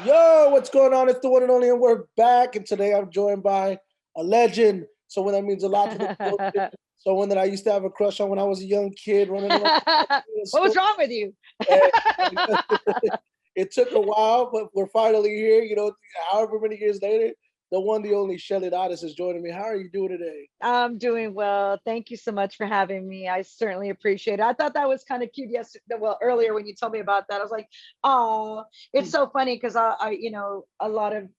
Yo, what's going on? It's the one and only, and we're back. And today I'm joined by a legend. Someone that means a lot to the culture. Someone that I used to have a crush on when I was a young kid running around the What was store. wrong with you? And it took a while, but we're finally here. However many years later, the one, the only Shelly Lares is joining me. How are you doing today? I'm doing well. Thank you so much for having me. I certainly appreciate it. I thought that was kind of cute yesterday. Well, earlier when you told me about that, I was like, oh, it's so funny because a lot of,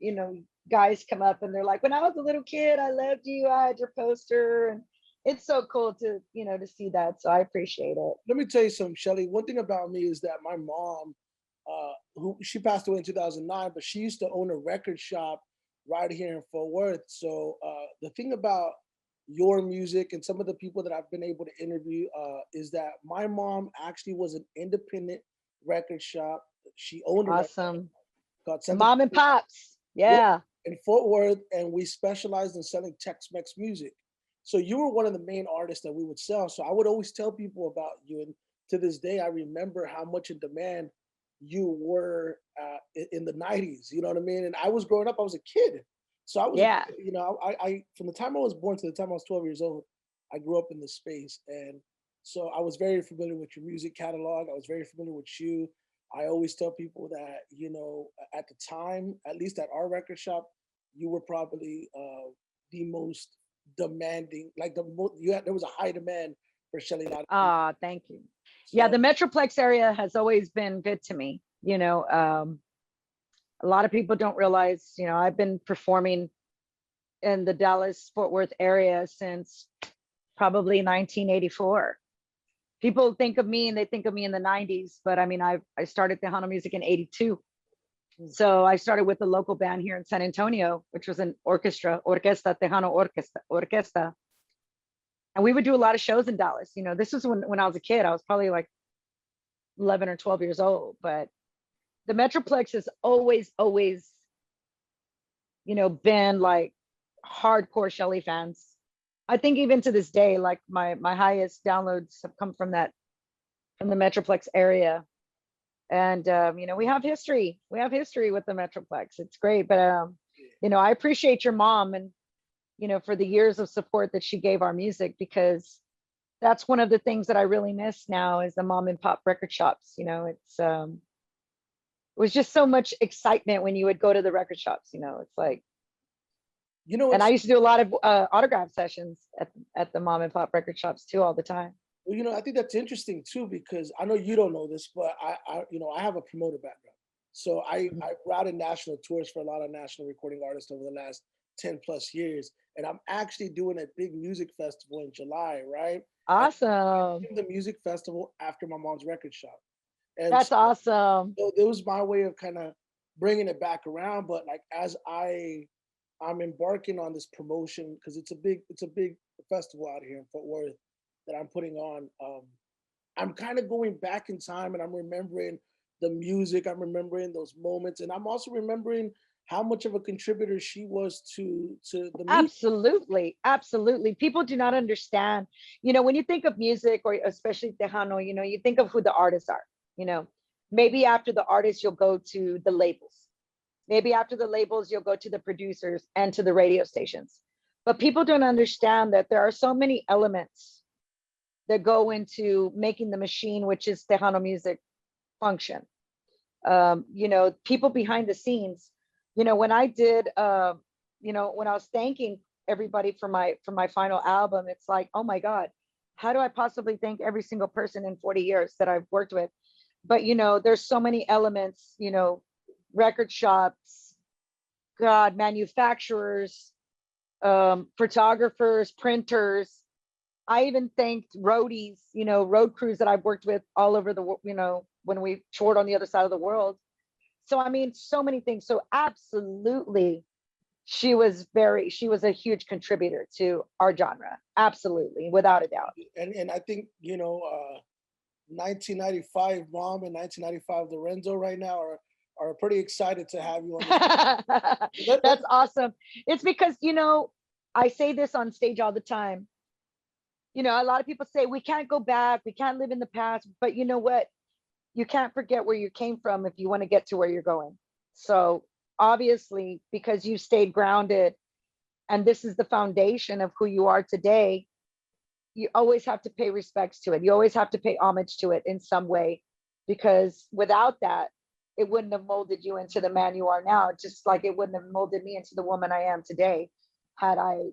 guys come up and they're like, when I was a little kid, I loved you. I had your poster. And it's so cool to, to see that. So I appreciate it. Let me tell you something, Shelly. One thing about me is that my mom, who she passed away in 2009, but she used to own a record shop right here in Fort Worth. So the thing about your music and some of the people that I've been able to interview is that my mom actually was an independent record shop. She owned a record Awesome. called Center Mom and pops. yeah, Yeah. in Fort Worth, and we specialized in selling Tex-Mex music. So you were one of the main artists that we would sell. So I would always tell people about you, and to this day, I remember how much in demand you were in the '90s. You know what I mean? And I was growing up; I was a kid, so I was, Yeah. I from the time I was born to the time I was 12 years old, I grew up in this space, and so I was very familiar with your music catalog. I was very familiar with you. I always tell people that, at the time, at least at our record shop, you were probably the most demanding. Like there was a high demand for Shelly Latta. Ah, thank you. Yeah, So the Metroplex area has always been good to me. A lot of people don't realize, I've been performing in the Dallas Fort Worth area since probably 1984. People think of me and they think of me in the 90s, but I mean, I started Tejano music in 82. So I started with a local band here in San Antonio, which was an Orquesta, Tejano Orquesta. And we would do a lot of shows in Dallas. This was when I was a kid. I was probably like 11 or 12 years old, but the Metroplex has always, been like hardcore Shelly fans. I think even to this day, like my highest downloads have come from the Metroplex area. And we have history. We have history with the Metroplex. It's great. But I appreciate your mom and for the years of support that she gave our music, because that's one of the things that I really miss now is the mom and pop record shops. It was just so much excitement when you would go to the record shops. It's like, you know and I what's used to do a lot of autograph sessions at the mom and pop record shops too, all the time. well, I think that's interesting too because I know you don't know this, but I have a promoter background, so I routed national tours for a lot of national recording artists over the last 10 plus years, and I'm actually doing a big music festival in July, right? And Awesome. I'm doing the music festival after my mom's record shop, and That's awesome. so it was my way of kind of bringing it back around. But like as I'm embarking on this promotion because it's a big festival out here in Fort Worth that I'm putting on. I'm kind of going back in time and I'm remembering the music. I'm remembering those moments, and I'm also remembering how much of a contributor she was to the music. Absolutely. Absolutely. People do not understand. When you think of music or especially Tejano, you think of who the artists are. You know, Maybe after the artists, you'll go to the labels. Maybe after the labels, you'll go to the producers and to the radio stations. But people don't understand that there are so many elements that go into making the machine, which is Tejano music, function. People behind the scenes, when I did, when I was thanking everybody for my final album, it's like, oh my God, how do I possibly thank every single person in 40 years that I've worked with? But, there's so many elements, record shops, God, manufacturers, photographers, printers. I even thanked roadies, road crews that I've worked with all over when we toured on the other side of the world. So, I mean, so many things. So absolutely, she was a huge contributor to our genre. Absolutely, without a doubt. And I think 1995 Mom and 1995 Lorenzo right now are pretty excited to have you on this. Let, That's awesome. It's because, I say this on stage all the time. A lot of people say we can't go back, we can't live in the past, but you know what? You can't forget where you came from if you want to get to where you're going. So obviously, because you stayed grounded and this is the foundation of who you are today, you always have to pay respects to it. You always have to pay homage to it in some way, because without that, it wouldn't have molded you into the man you are now, just like it wouldn't have molded me into the woman I am today had I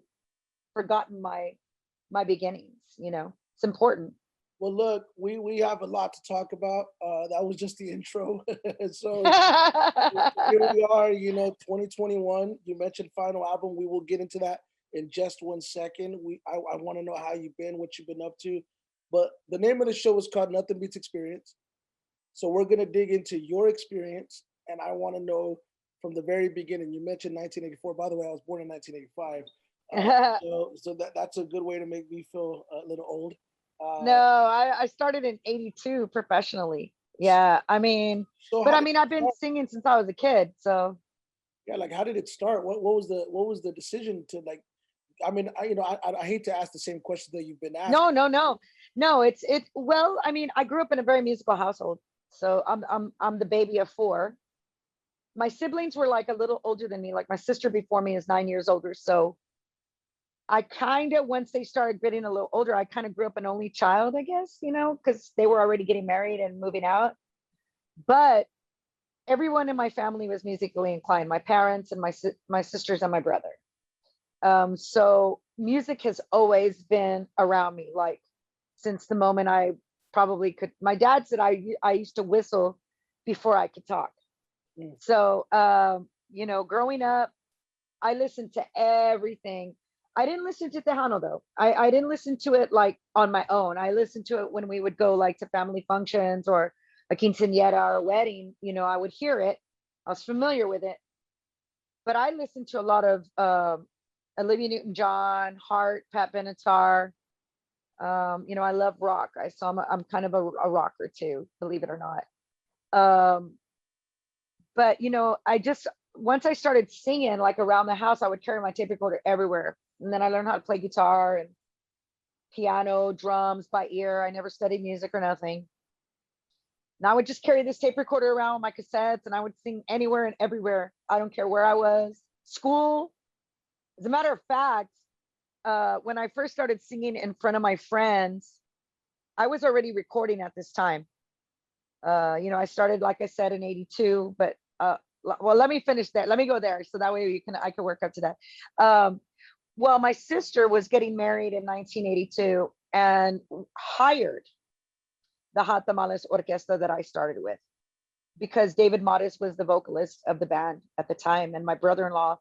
forgotten my beginnings, you know. It's important. Well, look, we have a lot to talk about. That was just the intro. So here we are, 2021. You mentioned final album. We will get into that in just 1 second. I want to know how you've been, what you've been up to. But the name of the show is called Nothing Beats Experience. So we're gonna dig into your experience, and I want to know from the very beginning. You mentioned 1984. By the way, I was born in 1985. So that's a good way to make me feel a little old. No, Uh, I started in 82 professionally. Yeah, I mean, so but how I did mean, I've been singing since I was a kid. So Yeah, like how did it start? What was the decision to like? I mean, I hate to ask the same question that you've been asked. no, no, no, no. Well, I mean, I grew up in a very musical household. So I'm the baby of four. My siblings were like a little older than me. Like my sister before me is 9 years older. So I kind of, once they started getting a little older, I kind of grew up an only child, I guess, because they were already getting married and moving out. But everyone in my family was musically inclined. My parents and my sisters and my brother. So music has always been around me, like since the moment I probably could. My dad said I used to whistle before I could talk. Mm. So growing up, I listened to everything. I didn't listen to Tejano though. I didn't listen to it like on my own. I listened to it when we would go like to family functions or a quinceañera or a wedding. I would hear it. I was familiar with it, but I listened to a lot of Olivia Newton-John, Hart, Pat Benatar. I love rock. I'm kind of a rocker too, believe it or not. Um, but I just once I started singing like around the house, I would carry my tape recorder everywhere, and then I learned how to play guitar and piano, drums by ear. I never studied music or nothing. And I would just carry this tape recorder around with my cassettes, and I would sing anywhere and everywhere. I don't care where I was. School. As a matter of fact, when I first started singing in front of my friends, I was already recording at this time. I started, like I said, in 82, but well, let me finish that. Let me go there. So that way I can work up to that. Well, my sister was getting married in 1982 and hired the Hot Tamales Orquesta that I started with, because David Modis was the vocalist of the band at the time. And my brother-in-law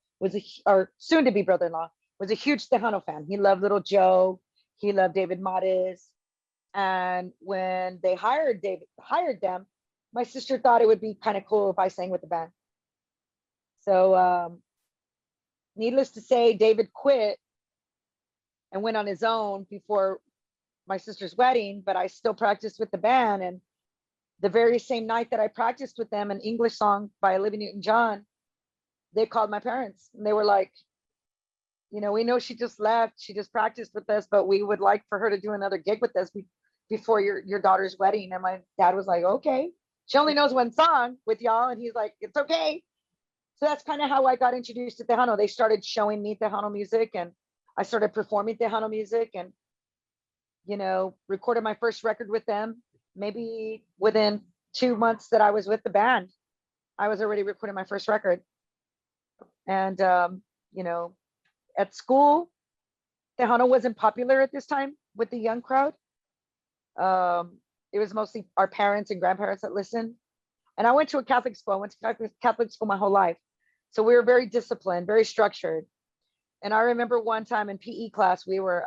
or soon to be brother-in-law, was a huge Tejano fan. He loved Little Joe. He loved David Modis. And when they hired them, my sister thought it would be kind of cool if I sang with the band. So needless to say, David quit and went on his own before my sister's wedding, but I still practiced with the band. And the very same night that I practiced with them, an English song by Olivia Newton-John, they called my parents and they were like, we know she just left. She just practiced with us, but we would like for her to do another gig with us before your daughter's wedding. And my dad was like, okay. She only knows one song with y'all. And he's like, it's okay. So that's kind of how I got introduced to Tejano. They started showing me Tejano music, and I started performing Tejano music, and, recorded my first record with them. Maybe within 2 months that I was with the band, I was already recording my first record. And, at school, Tejano wasn't popular at this time with the young crowd. It was mostly our parents and grandparents that listened. And I went to a Catholic school. I went to Catholic school my whole life. So we were very disciplined, very structured. And I remember one time in PE class, we were,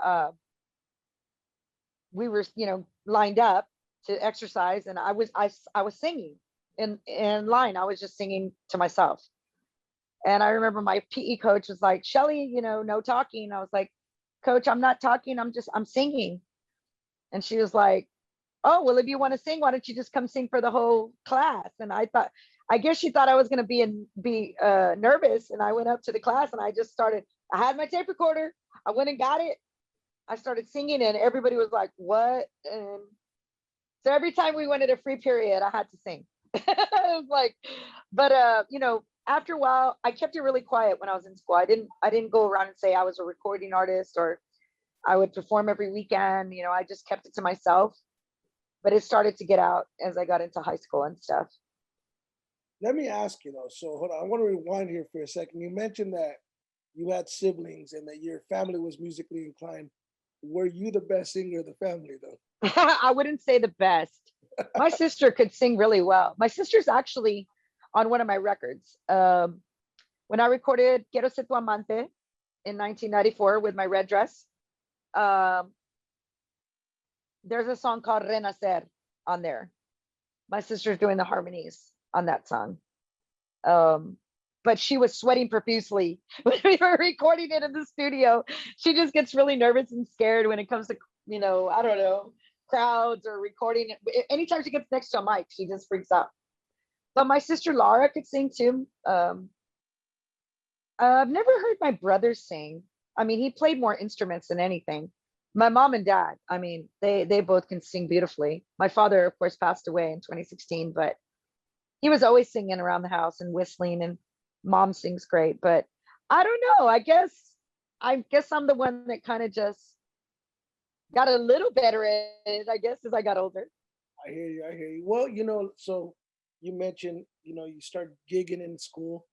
lined up to exercise, and I was singing in line. I was just singing to myself. And I remember my PE coach was like, Shelly, no talking. I was like, Coach, I'm not talking. I'm singing. And she was like, oh, well, if you want to sing, why don't you just come sing for the whole class? And I guess she thought I was going to be nervous. And I went up to the class and I just started. I had my tape recorder. I went and got it. I started singing, and everybody was like, what? And so every time we went at a free period, I had to sing. It was like, but after a while, I kept it really quiet when I was in school. I didn't go around and say I was a recording artist or I would perform every weekend. I just kept it to myself. But it started to get out as I got into high school and stuff. Let me ask you though. So hold on, I want to rewind here for a second. You mentioned that you had siblings and that your family was musically inclined. Were you the best singer of the family though? I wouldn't say the best. My sister could sing really well. My sister's actually on one of my records. When I recorded Quiero Ser Tu Amante in 1994 with my red dress, um, there's a song called Renacer on there. My sister's doing the harmonies on that song. Um, but she was sweating profusely when we were recording it in the studio. She just gets really nervous and scared when it comes to, I don't know, crowds or recording. Anytime she gets next to a mic, she just freaks out. But my sister Laura could sing too. I've never heard my brother sing. I mean, he played more instruments than anything. My mom and dad, I mean, they both can sing beautifully. My father, of course, passed away in 2016, but he was always singing around the house and whistling, and mom sings great. But I don't know. I guess I'm the one that kind of just got a little better at it, I guess, as I got older. I hear you. I hear you. Well, so you mentioned, you start gigging in school.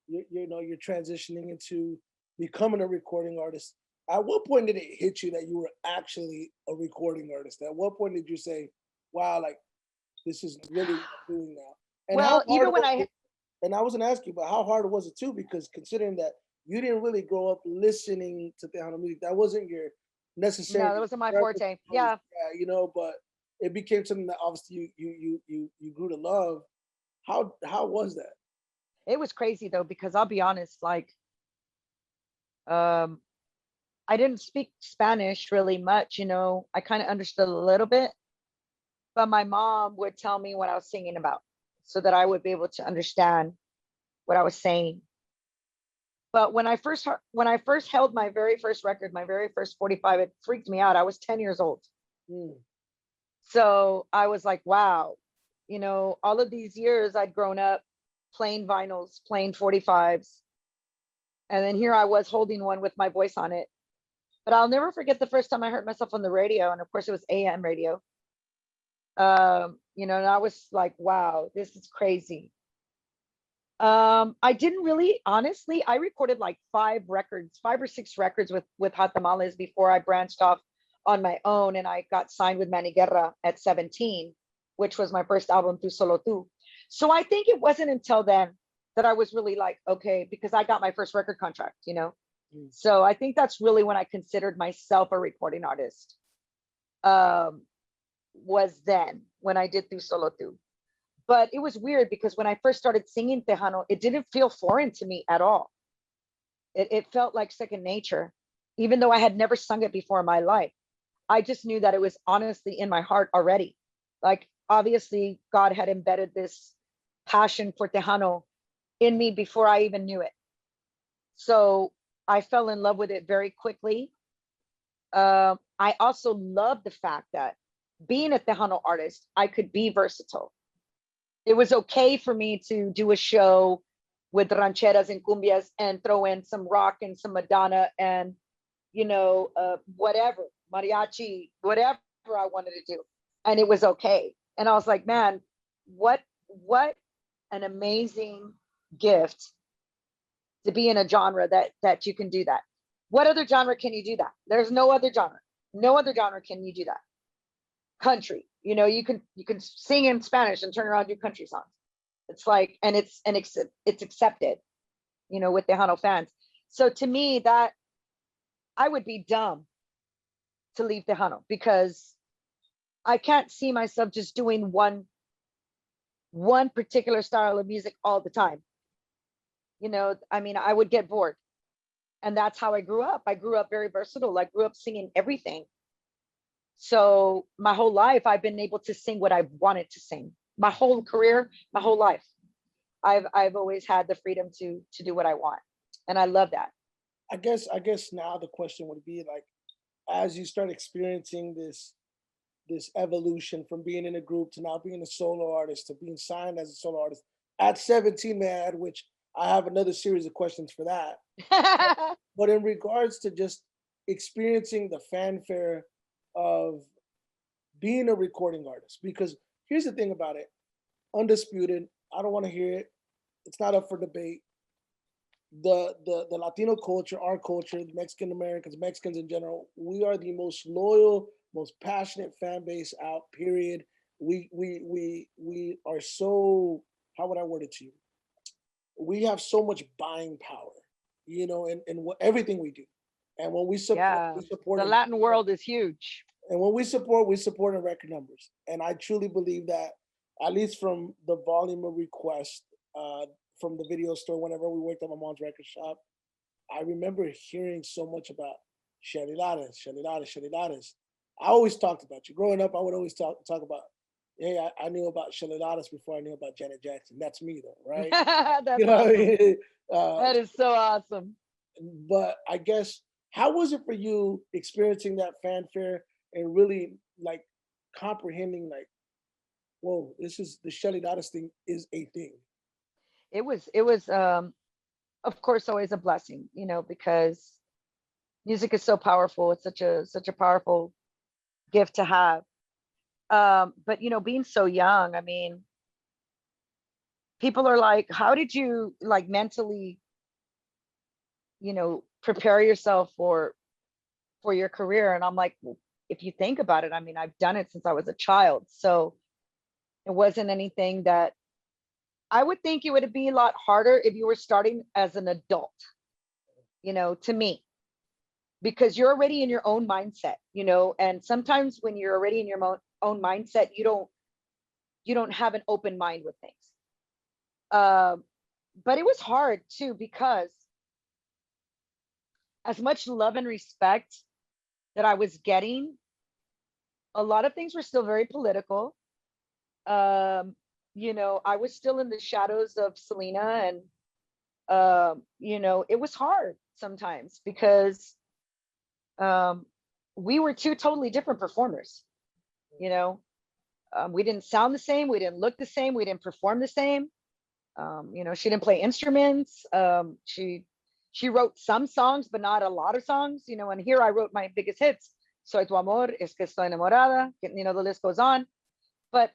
You're transitioning into becoming a recording artist. At what point did it hit you that you were actually a recording artist? At what point did you say, "Wow, like this is really what I'm doing now"? And how Well, hard even when was I it? And I wasn't asking, but how hard was it too? Because considering that you didn't really grow up listening to Tejano music, that wasn't your no, that necessarily wasn't my preference, forte. Yeah, but it became something that obviously you grew to love. How was that? it was crazy though, because I'll be honest, like, um, I didn't speak Spanish really much, I kind of understood a little bit, but my mom would tell me what I was singing about so that I would be able to understand what I was saying. But when I first held my very first record, my very first 45, it freaked me out. I was 10 years old. Mm, So I was like, wow, all of these years I'd grown up playing vinyls, playing 45s, and then here I was holding one with my voice on it. But I'll never forget the first time I heard myself on the radio, and of course it was AM radio. And I was like, wow, this is crazy. I didn't really, honestly, I recorded like 5 records, 5 or 6 records with Hot Tamales before I branched off on my own, and I got signed with Manny Guerra at 17, which was my first album, Tu Solo Tu. So I think it wasn't until then that I was really like, okay, because I got my first record contract. mm. So I think that's really when I considered myself a recording artist. Um, was then when I did Tu Solo Tu. But it was weird because when I first started singing Tejano, it didn't feel foreign to me at all. It felt like second nature, even though I had never sung it before in my life. I just knew that it was honestly in my heart already. Like, obviously, God had embedded this passion for Tejano in me before I even knew it. So I fell in love with it very quickly. I also love the fact that being a Tejano artist, I could be versatile. It was okay for me to do a show with rancheras and cumbias and throw in some rock and some Madonna and whatever, mariachi, whatever I wanted to do, and it was okay. And I was like, man, what an amazing gift to be in a genre that you can do that. What other genre can you do that? There's no other genre. No other genre can you do that. Country, you can sing in Spanish and turn around and do country songs. It's like, and it's accepted, with Tejano fans. So to me, that I would be dumb to leave Tejano because I can't see myself just doing one particular style of music all the time. I mean, I would get bored. And that's how I grew up. I grew up very versatile. I grew up singing everything. So my whole life, I've been able to sing what I wanted to sing. My whole career, my whole life, I've always had the freedom to do what I want, and I love that. I guess now the question would be like, as you start experiencing this evolution from being in a group to now being a solo artist to being signed as a solo artist at 17, man, which I have another series of questions for that. But in regards to just experiencing the fanfare of being a recording artist, because here's the thing about it, undisputed, I don't want to hear it. It's not up for debate. The Latino culture, our culture, the Mexican Americans, Mexicans in general, we are the most loyal, most passionate fan base out. Period. We are so, how would I word it to you? We have so much buying power, in what everything we do. And when Yeah, we support the in Latin world is huge. and when we support in record numbers. And I truly believe that, at least from the volume of requests, from the video store whenever we worked at my mom's record shop, I remember hearing so much about Shelly Lares, Shelly Lares, Shelly Lares. I always talked about you. Growing up, I would always talk about, hey, I knew about Shelly Lares before I knew about Janet Jackson. That's me, though, right? You That's know what I awesome. mean? Uh, That is so awesome. but I guess, how was it for you experiencing that fanfare and really like comprehending, like, whoa, this is the Shelly Lares thing is a thing. It was of course always a blessing, because music is so powerful. It's such a powerful gift to have. But being so young, I mean, people are like, how did you like mentally, prepare yourself for your career? And I'm like, well, if you think about it, I mean, I've done it since I was a child. So it wasn't anything that I would think it would be a lot harder if you were starting as an adult, to me, because you're already in your own mindset, and sometimes when you're already in your own mindset, you don't have an open mind with things. Um, but it was hard too, because as much love and respect that I was getting, a lot of things were still very political. Um, I was still in the shadows of Selena, and it was hard sometimes because um, we were two totally different performers. You know, we didn't sound the same, we didn't look the same, we didn't perform the same. She didn't play instruments. She wrote some songs, but not a lot of songs. And here I wrote my biggest hits. Soy tu amor, es que estoy enamorada. The list goes on. But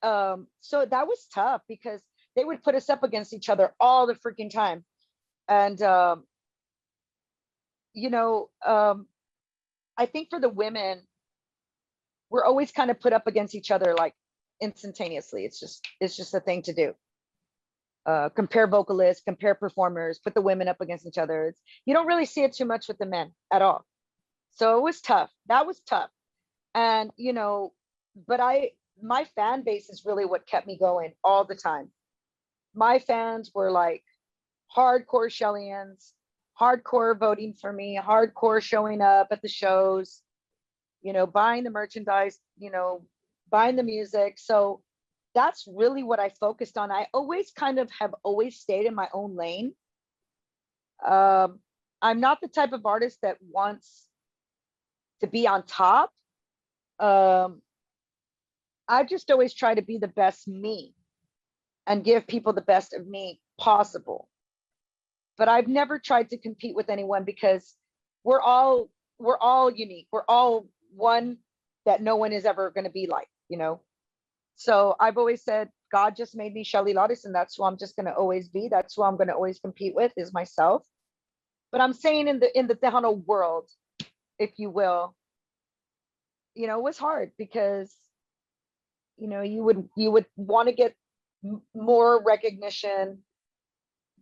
so that was tough because they would put us up against each other all the freaking time. And you know, um, I think for the women, we're always kind of put up against each other like instantaneously. It's just a thing to do. Compare vocalists, compare performers, put the women up against each other. You don't really see it too much with the men at all. So it was tough. That was tough. And but my fan base is really what kept me going all the time. My fans were like hardcore Shellians, hardcore voting for me, hardcore showing up at the shows, buying the merchandise, buying the music. So that's really what I focused on. I always kind of have always stayed in my own lane. Um, I'm not the type of artist that wants to be on top. Um, I just always try to be the best me and give people the best of me possible. But I've never tried to compete with anyone because we're all we're all unique. We're all one that no one is ever going to be like. So I've always said God just made me Shelly Lares, and that's who I'm just going to always be. That's who I'm going to always compete with is myself. But I'm saying in the Tejano world, if you will, it was hard because you would want to get more recognition,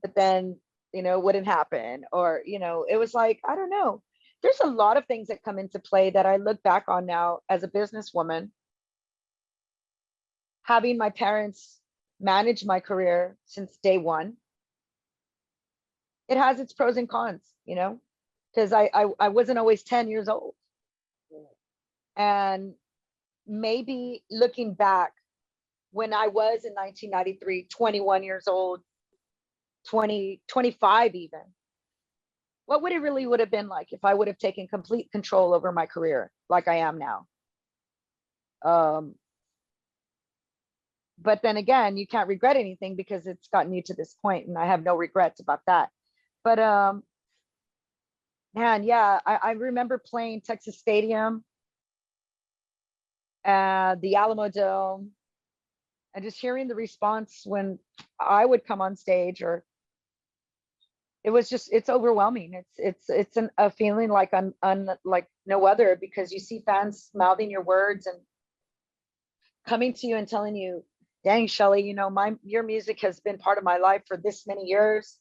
but then it wouldn't happen, or it was like, I don't know. There's a lot of things that come into play that I look back on now as a businesswoman, having my parents manage my career since day one. It has its pros and cons, because I wasn't always 10 years old. And maybe looking back, when I was in 1993, 21 years old, 20, 25 even, what would it really would have been like if I would have taken complete control over my career like I am now? Um, But then again, you can't regret anything because it's gotten you to this point, and I have no regrets about that. But man, yeah, I remember playing Texas Stadium, the Alamo Dome, and just hearing the response when I would come on stage, or it was just, it's overwhelming. It's a feeling like like no other, because you see fans mouthing your words and coming to you and telling you, dang, Shelly, your music has been part of my life for this many years.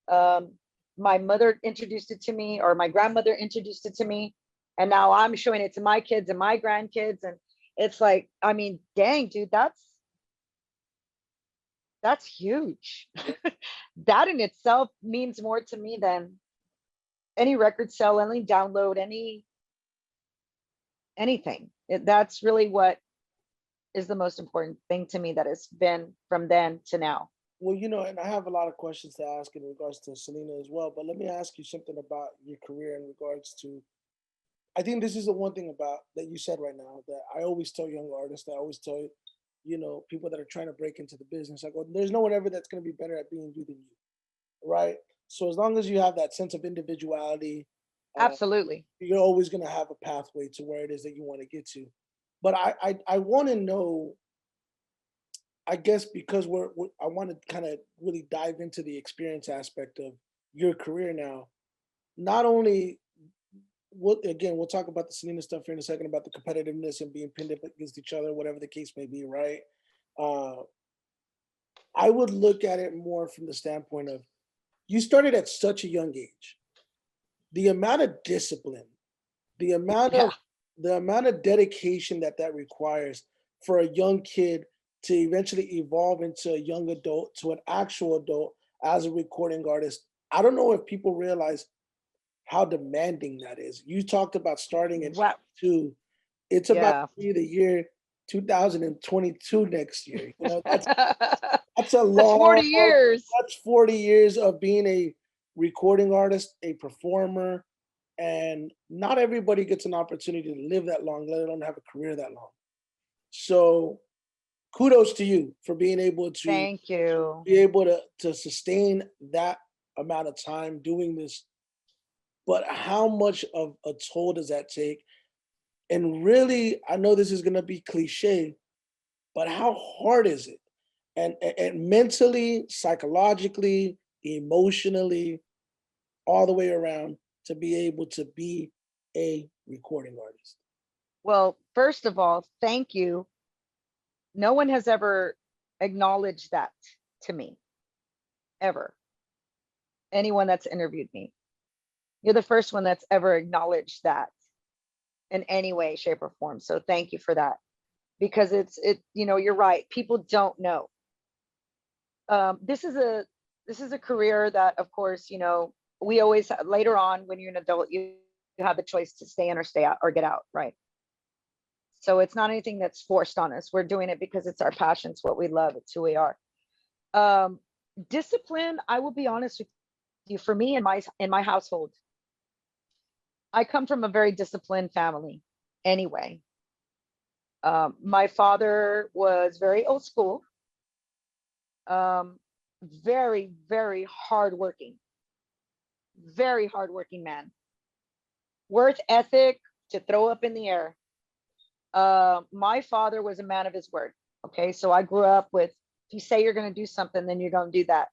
Um, my mother introduced it to me, or my grandmother introduced it to me, and now I'm showing it to my kids and my grandkids. And it's like, I mean, dang, dude, that's huge. That in itself means more to me than any record sale, any download, anything. That's really what is the most important thing to me, that has been from then to now. Well, and I have a lot of questions to ask in regards to Selena as well. But let me ask you something about your career in regards to. I think this is the one thing about that you said right now that I always tell young artists. I always tell people that are trying to break into the business. I go, there's no one ever that's going to be better at being you than you, right? So as long as you have that sense of individuality, uh, Absolutely. you're always going to have a pathway to where it is that you want to get to. But I want to know, I guess, because I want to kind of really dive into the experience aspect of your career now. Not only what, again, we'll talk about the Selena stuff here in a second about the competitiveness and being pinned up against each other, whatever the case may be, right? Uh, I would look at it more from the standpoint of you started at such a young age. The amount of discipline, the amount Yeah. of the amount of dedication that requires for a young kid to eventually evolve into a young adult, to an actual adult as a recording artist. I don't know if people realize how demanding that is. You talked about starting at Wow. 2. It's about Yeah. to be the year 2022 next year. That's That's a 40 long, years. that's 40 years of being a recording artist, a performer, and not everybody gets an opportunity to live that long, let alone have a career that long. So kudos to you for being able to Thank you. sustain that amount of time doing this. But how much of a toll does that take? And really, I know this is going to be cliche, but how hard is it? And mentally, psychologically, emotionally, all the way around to be able to be a recording artist. Well, first of all, thank you. No one has ever acknowledged that to me, ever. Anyone that's interviewed me. You're the first one that's ever acknowledged that in any way, shape, or form. So thank you for that. Because you're right. People don't know. This is a career that, of course, we always, later on when you're an adult, you have the choice to stay in or stay out or get out, right? So it's not anything that's forced on us. We're doing it because it's our passion, it's what we love, it's who we are. Um, Discipline, I will be honest with you, for me in my household, I come from a very disciplined family anyway. My father was very old school, um, very, very hardworking man. Worth ethic to throw up in the air. My father was a man of his word. Okay, so I grew up with, if you say you're going to do something, then you're going to do that.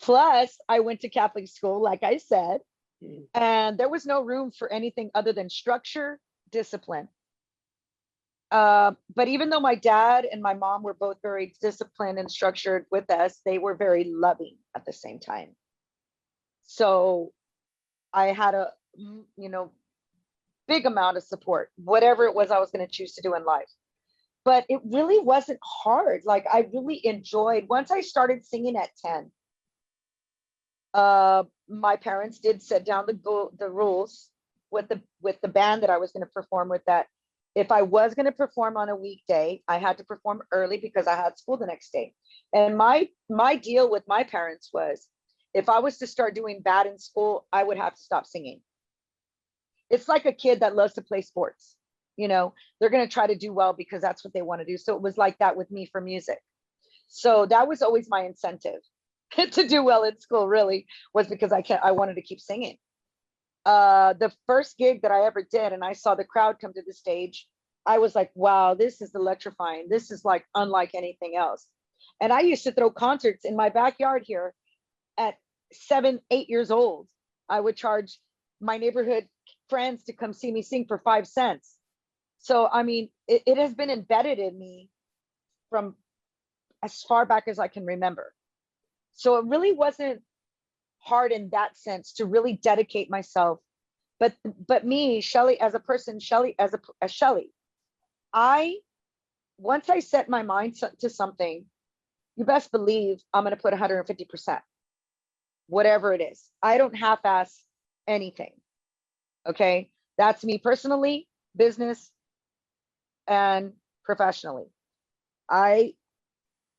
Plus, I went to Catholic school, like I said, Mm. and there was no room for anything other than structure, discipline. But even though my dad and my mom were both very disciplined and structured with us, they were very loving at the same time. So I had a, you know, big amount of support, whatever it was I was going to choose to do in life. But it really wasn't hard. Like, I really enjoyed, once I started singing at 10, my parents did set down the rules with the band that I was going to perform with, that if I was going to perform on a weekday, I had to perform early because I had school the next day. And my deal with my parents was, if I was to start doing bad in school, I would have to stop singing. It's like a kid that loves to play sports. You know, they're going to try to do well because that's what they want to do. So it was like that with me for music. So that was always my incentive to do well in school, really, was because I wanted to keep singing. The first gig that I ever did, and I saw the crowd come to the stage, I was like, wow, this is electrifying. This is like unlike anything else. And I used to throw concerts in my backyard here at 7, 8 years old. I would charge my neighborhood friends to come see me sing for 5 cents. So, I mean, it has been embedded in me from as far back as I can remember. So it really wasn't hard in that sense to really dedicate myself. But me, Shelly, as a person, Shelly, as Shelly, I once I set my mind to something, you best believe I'm going to put 150%, whatever it is. I don't half-ass anything. Okay, that's me personally, business, and professionally. I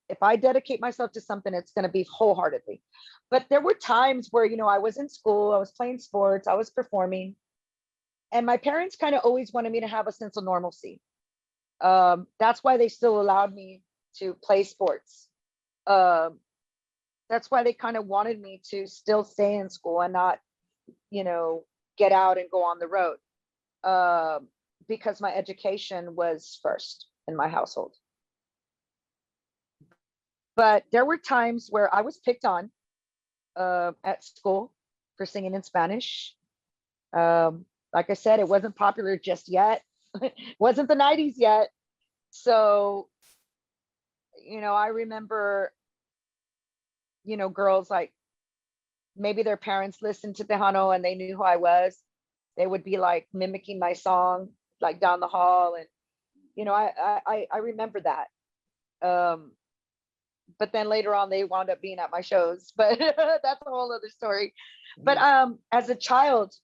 If I dedicate myself to something, it's going to be wholeheartedly. But there were times where, I was in school, I was playing sports, I was performing, and my parents kind of always wanted me to have a sense of normalcy. That's why they still allowed me to play sports. Um, that's why they kind of wanted me to still stay in school and not, you know, get out and go on the road. Because my education was first in my household. But there were times where I was picked on at school for singing in Spanish. Like I said, it wasn't popular just yet. It wasn't the 90s yet. So, I remember, girls like maybe their parents listened to Tejano and they knew who I was. They would be like mimicking my song, like down the hall. And, I remember that. Um, but then later on they wound up being at my shows, but that's a whole other story. But as a child,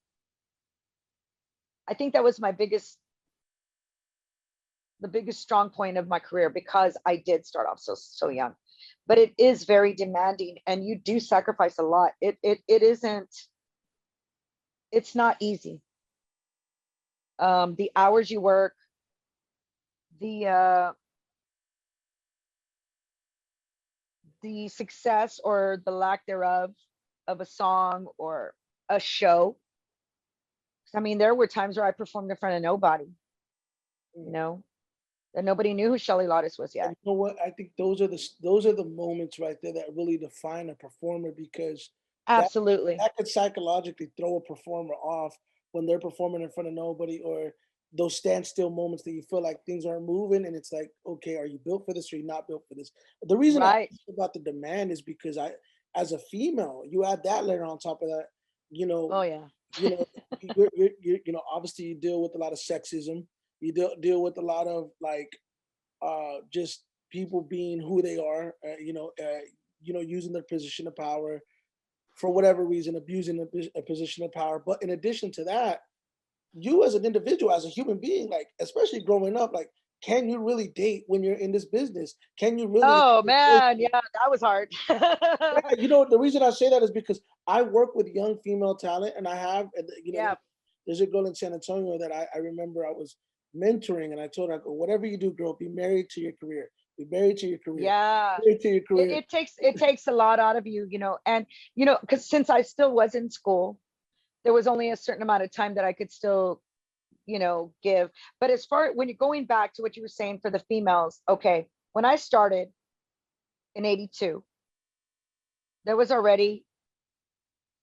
I think that was the biggest strong point of my career, because I did start off so young. But it is very demanding and you do sacrifice a lot. It isn't, it's not easy. The hours you work, the the success or the lack thereof of a song or a show. I mean, there were times where I performed in front of nobody, you know, that nobody knew who Shelly Lares was And yet. you know what? I think those are the moments right there that really define a performer, because that Absolutely. that could psychologically throw a performer off when they're performing in front of nobody, or those standstill moments that you feel like things aren't moving and it's like, okay, are you built for this or are you not built for this? The reason I Right. ask about the demand is because as a female, you add that layer on top of that, you know, Oh yeah. you know, obviously you deal with a lot of sexism. You deal with a lot of like just people being who they are, using their position of power for whatever reason, abusing a position of power. But in addition to that, you as an individual, as a human being, like especially growing up, like can you really date when you're in this business? Can you really? Oh man, yeah, that was hard. Yeah, the reason I say that is because I work with young female talent, and I have, Yeah. there's a girl in San Antonio that I remember I was mentoring, and I told her, I go, whatever you do, girl, be married to your career. Be married to your career. Yeah. Married to your career. It takes a lot out of you, and because since I still was in school, there was only a certain amount of time that I could still, give. But as far when you're going back to what you were saying for the females, okay, when I started in 82, there was already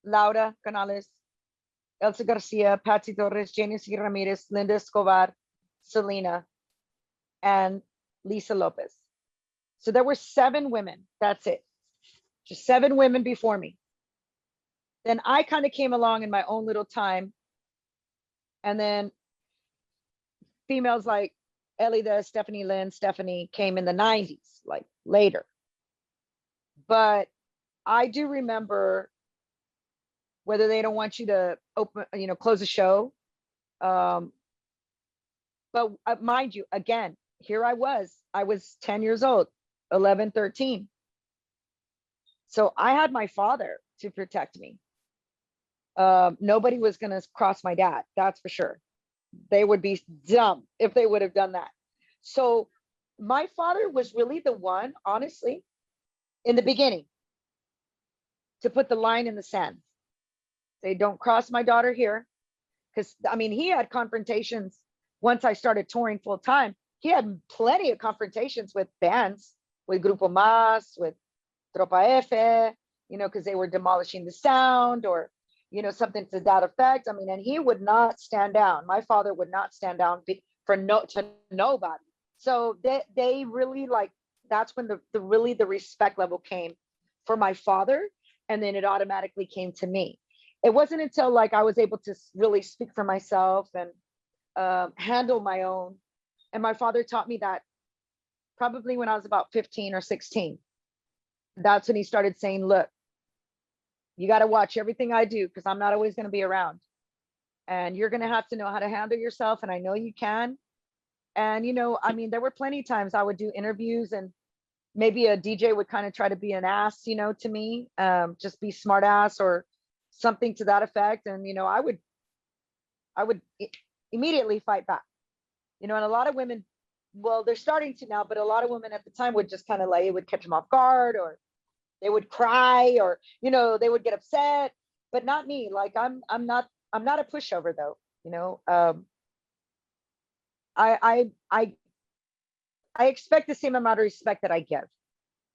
Laura Canales, Elsa Garcia, Patsy Torres, Janice Ramirez, Linda Escobar, Selena, and Lisa Lopez. So there were 7 women. That's it. Just 7 women before me. Then I kind of came along in my own little time. And then females like Elida, Stephanie Lynn, Stephanie came in the 90s, like later. But I do remember, whether they don't want you to open, close a show. Um, but mind you, again, here I was 10 years old, 11, 13. So I had my father to protect me. Nobody was going to cross my dad. That's for sure. They would be dumb if they would have done that. So my father was really the one, honestly, in the beginning to put the line in the sand. Say, don't cross my daughter here. Because, I mean, he had confrontations once I started touring full time. He had plenty of confrontations with bands, with Grupo Mas, with Tropa F, because they were demolishing the sound or, something to that effect. I mean, and he would not stand down. My father would not stand down for to nobody. So they really like, that's when the really the respect level came for my father. And then it automatically came to me. It wasn't until like I was able to really speak for myself and handle my own. And my father taught me that probably when I was about 15 or 16. That's when he started saying, look, you got to watch everything I do because I'm not always going to be around. And you're going to have to know how to handle yourself. And I know you can. And, I mean, there were plenty of times I would do interviews and maybe a DJ would kind of try to be an ass, to me, just be smart ass or something to that effect. And, I would immediately fight back, and a lot of women, well, they're starting to now, but a lot of women at the time would just kind of like, it would catch them off guard or they would cry or, they would get upset, but not me. Like I'm not a pushover though, I I expect the same amount of respect that I give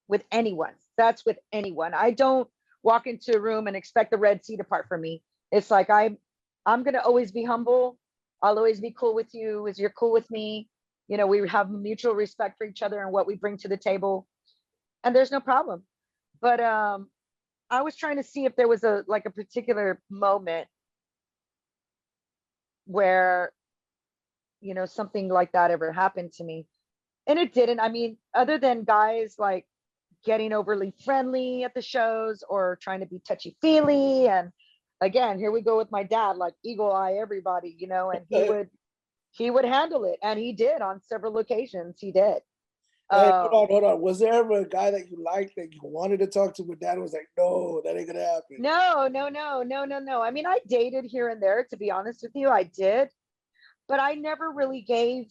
with anyone. That's with anyone. I don't walk into a room and expect the Red Sea to part from me. It's like I'm gonna always be humble. I'll always be cool with you as you're cool with me. We have mutual respect for each other and what we bring to the table, and there's no problem. But I was trying to see if there was a particular moment where something like that ever happened to me, and it didn't. I mean, other than guys like getting overly friendly at the shows or trying to be touchy feely. And again, here we go with my dad, like eagle eye everybody, and he would handle it. And he did on several occasions. He did. Hey, Um, hold on. Was there ever a guy that you liked that you wanted to talk to, but dad was like, no, that ain't gonna happen? no, no, no, no, no, no. I mean, I dated here and there, to be honest with you, I did, but I never really gave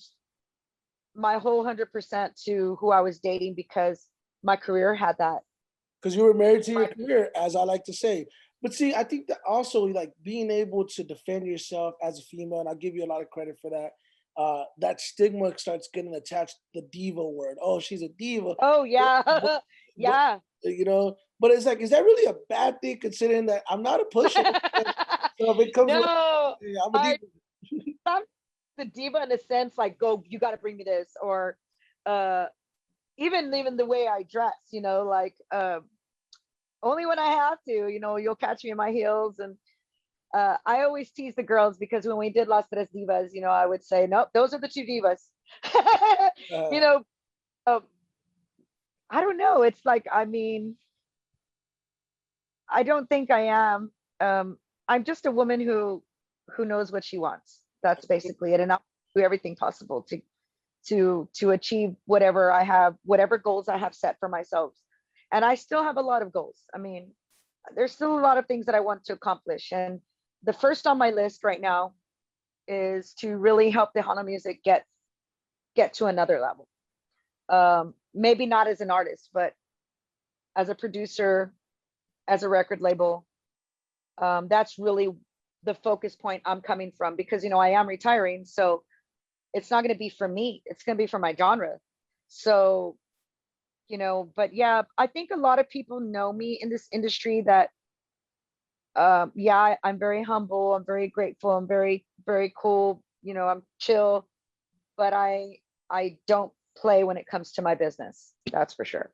my whole 100% to who I was dating because my career had that. Because you were married to your My, career, as I like to say. But see, I think that also like being able to defend yourself as a female, and I'll give you a lot of credit for that. That stigma starts getting attached to the diva word. Oh, she's a diva. oh, But, yeah. but Yeah. but it's like, is that really a bad thing considering that I'm not a pushover? So if it comes around, No, yeah, I'm a I diva. not the diva in a sense, like, go, you got to bring me this, or uh even the way I dress, like only when I have to, you'll catch me in my heels. And I always tease the girls because when we did Las Tres Divas, I would say, nope, those are the two divas. you Uh, know, um, I don't know. It's like, I mean, I don't think I am. I'm just a woman who knows what she wants. That's basically it, and I'll do everything possible to achieve whatever I have, whatever goals I have set for myself. And I still have a lot of goals. I mean, there's still a lot of things that I want to accomplish. And the first on my list right now is to really help Tejano music get to another level. Maybe not as an artist, but as a producer, as a record label. That's really the focus point I'm coming from because I am retiring. So it's not going to be for me. It's going to be for my genre. So, but yeah, I think a lot of people know me in this industry that yeah, I'm very humble, I'm very grateful, I'm very, very cool, I'm chill, but I don't play when it comes to my business. That's for sure.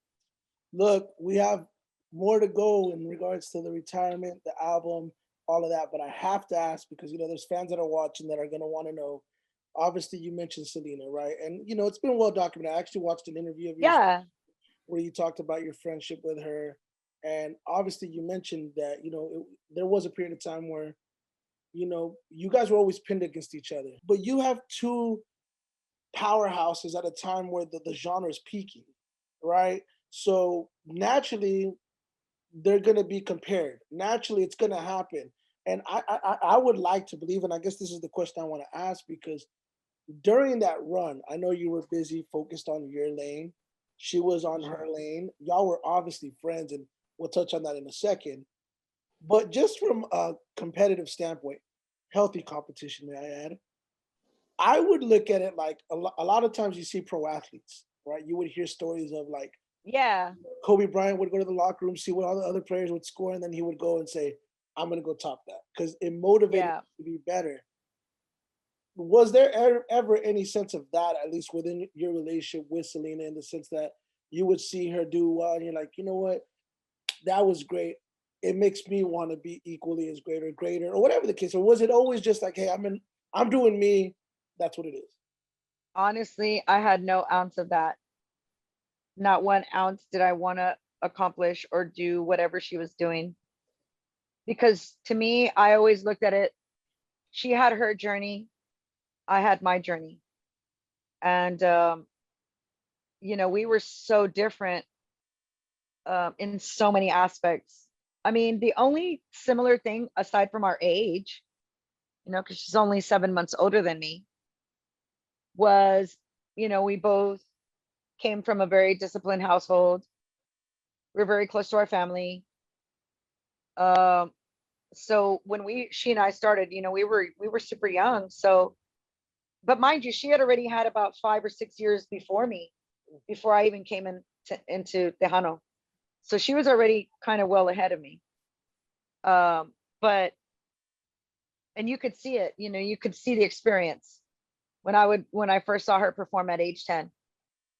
Look, we have more to go in regards to the retirement, the album, all of that. But I have to ask because there's fans that are watching that are gonna want to know. Obviously, you mentioned Selena, right? And it's been well documented. I actually watched an interview of yours Yeah. where you talked about your friendship with her, and obviously you mentioned that there was a period of time where you guys were always pinned against each other. But you have two powerhouses at a time where the genre is peaking, right? So naturally, they're going to be compared. Naturally, it's going to happen. And I would like to believe, and I guess this is the question I want to ask, because during that run, I know you were busy focused on your lane. She was on her Mhm. lane. Y'all were obviously friends, and we'll touch on that in a second. But just from a competitive standpoint, healthy competition, may I add, I would look at it like a lot of times you see pro athletes, right? You would hear stories of like Yeah, Kobe Bryant would go to the locker room, see what all the other players would score, and then he would go and say, I'm going to go top that because it motivated yeah. him to be better. Was there ever any sense of that, at least within your relationship with Selena, in the sense that you would see her do well and you're like, you know what, that was great. It makes me want to be equally as great or greater, or whatever the case. Or was it always just like, hey, I'm doing me. That's what it is. Honestly, I had no ounce of that. Not 1 ounce did I want to accomplish or do whatever she was doing. Because to me, I always looked at it, she had her journey, I had my journey. And we were so different in so many aspects. I mean, the only similar thing aside from our age, because she's only 7 months older than me, was, we both came from a very disciplined household. We are very close to our family. Um, so when she and I started, we were super young. So, but mind you, she had already had about 5 or 6 years before me, before I even came into Tejano. So she was already kind of well ahead of me. But and you could see it, you could see the experience when I first saw her perform at age 10.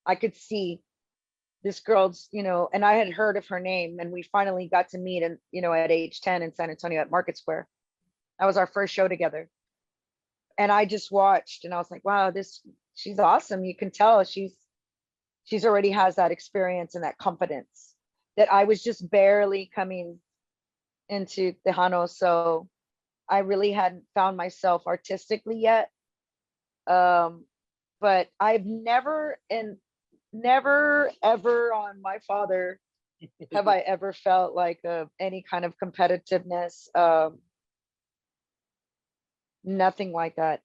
I could see this girl's, and I had heard of her name, and we finally got to meet, and at age 10 in San Antonio at Market Square. That was our first show together. And I just watched and I was like, wow, she's awesome. You can tell she's already has that experience and that confidence that I was just barely coming into Tejano. So I really hadn't found myself artistically yet. Um, but I've never ever on my father have I ever felt like any kind of competitiveness. Nothing like that.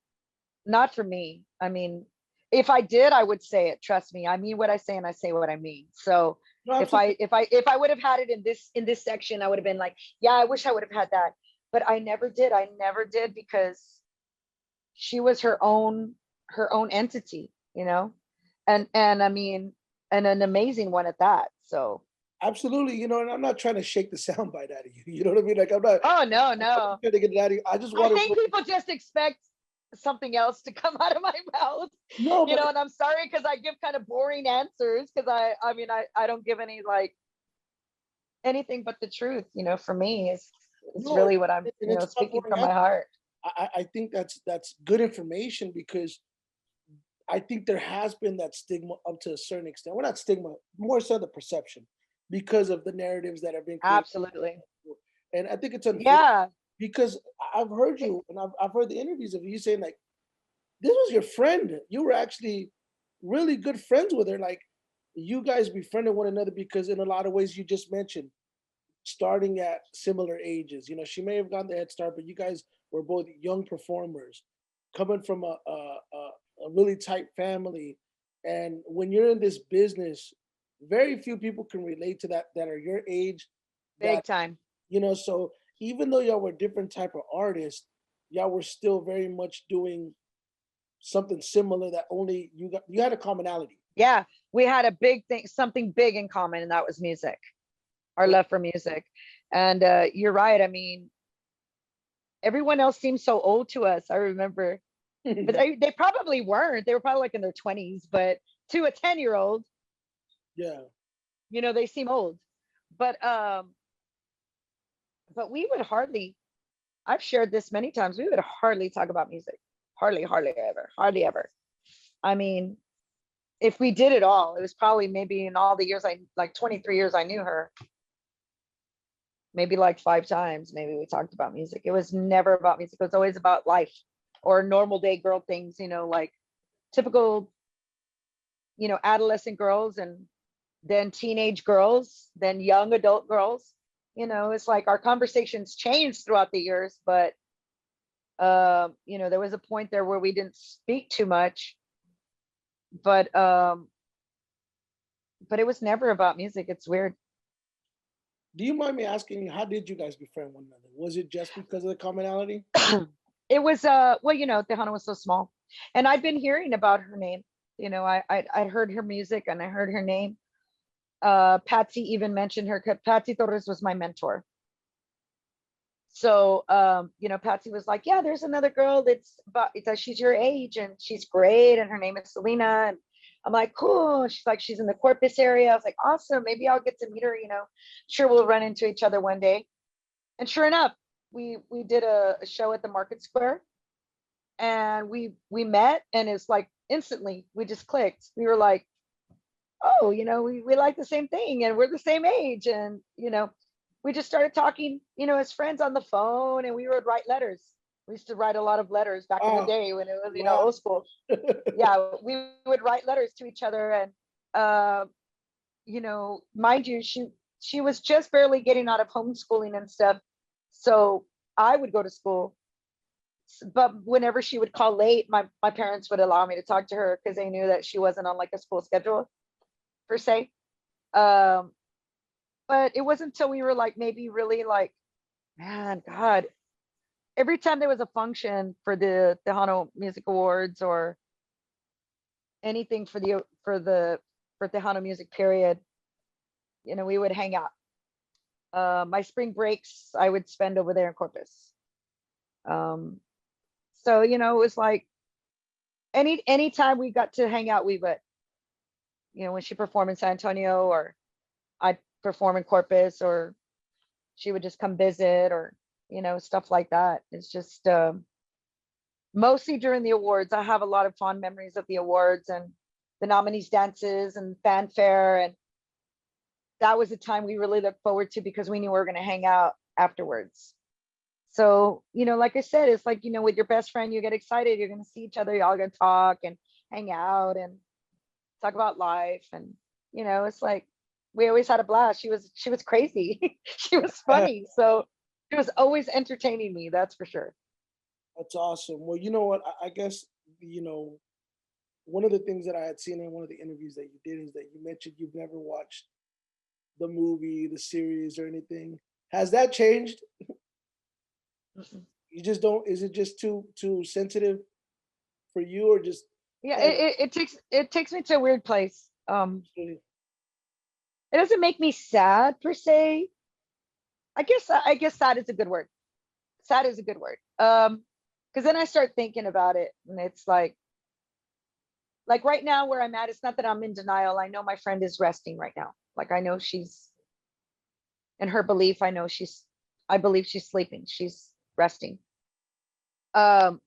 Not for me. I mean, if I did, I would say it. Trust me. I mean what I say and I say what I mean. So No, if absolutely. I would have had it in this section, I would have been like, yeah, I wish I would have had that. But I never did. I never did because she was her own entity, and I mean, and an amazing one at that. So, Absolutely. And I'm not trying to shake the soundbite out of you. You know what I mean? Like I'm not oh no, I'm not no. trying to get it out of you. I just I want to think people just expect something else to come out of my mouth, no, but and I'm sorry because I give kind of boring answers because I mean, I don't give any like anything but the truth, for me is no, really what I'm, and it's not speaking boring. from my heart. I think that's good information because I think there has been that stigma up to a certain extent. Well, not stigma, more so the perception because of the narratives that have been created. Absolutely. And I think it's unfortunate Yeah. because I've heard you and I've heard the interviews of you saying like this was your friend. You were actually really good friends with her. Like you guys befriended one another because in a lot of ways you just mentioned starting at similar ages. She may have gotten the head start, but you guys were both young performers coming from a really tight family. And when you're in this business, very few people can relate to that are your age. That Big time. so even though y'all were different type of artists, y'all were still very much doing something similar that only you had a commonality. Yeah, we had a big thing, something big in common, and that was music, our Right. love for music. And you're right. I mean, everyone else seems so old to us. I remember, but they probably weren't. They were probably like in their 20s, but to a 10-year-old, Yeah. they seem old. But we would hardly. I've shared this many times. We would hardly talk about music. Hardly, hardly ever. Hardly ever. I mean, if we did it all, it was probably maybe in all the years like 23 years I knew her, maybe like 5 times, maybe we talked about music. It was never about music. It was always about life or normal day girl things, like typical, adolescent girls and then teenage girls, then young adult girls. It's like our conversations changed throughout the years, but there was a point there where we didn't speak too much, but it was never about music. It's weird. Do you mind me asking, how did you guys befriend one another? Was it just because of the commonality? It was well, Tejano was so small, and I'd been hearing about her name. I'd heard her music and I heard her name. Patsy even mentioned her. Patsy Torres was my mentor. So Patsy was like, yeah, there's another girl she's your age and she's great, and her name is Selena. And I'm like, cool. She's like, she's in the Corpus area. I was like, awesome. Maybe I'll get to meet her. Sure, we'll run into each other one day. And sure enough, we did a show at the Market Square, and we met, and it's like instantly we just clicked. We were like, oh, we like the same thing and we're the same age. And we just started talking, as friends on the phone, and we would write letters. We used to write a lot of letters back in the Oh, day when it was, wow. old school. Yeah, we would write letters to each other. And mind you, she was just barely getting out of homeschooling and stuff. So I would go to school, but whenever she would call late, my parents would allow me to talk to her because they knew that she wasn't on like a school schedule per se. Um, but it wasn't until we were like maybe really like, man, God, every time there was a function for the Tejano Music Awards or anything for Tejano music period, we would hang out. My spring breaks I would spend over there in Corpus. Um, so it was like anytime we got to hang out, we would, when she performed in San Antonio, or I'd perform in Corpus, or she would just come visit, or stuff like that. It's just mostly during the awards. I have a lot of fond memories of the awards and the nominees dances and fanfare, and that was a time we really looked forward to because we knew we were going to hang out afterwards. So like I said, it's like with your best friend, you get excited, you're going to see each other, y'all going to talk and hang out and talk about life. And it's like we always had a blast. She was crazy. She was funny, so it was always entertaining me, that's for sure. That's awesome. Well, you know what? I guess, one of the things that I had seen in one of the interviews that you did is that you mentioned you've never watched the movie, the series, or anything. Has that changed? Mm-mm. You just don't. Is it just too sensitive for you, or just Yeah, kind it takes me to a weird place. of? It doesn't make me sad per se. I guess sad is a good word. Sad is a good word. Because then I start thinking about it, and it's like right now where I'm at, it's not that I'm in denial. I know my friend is resting right now. Like I know she's in her belief. I believe she's sleeping. She's resting. Um,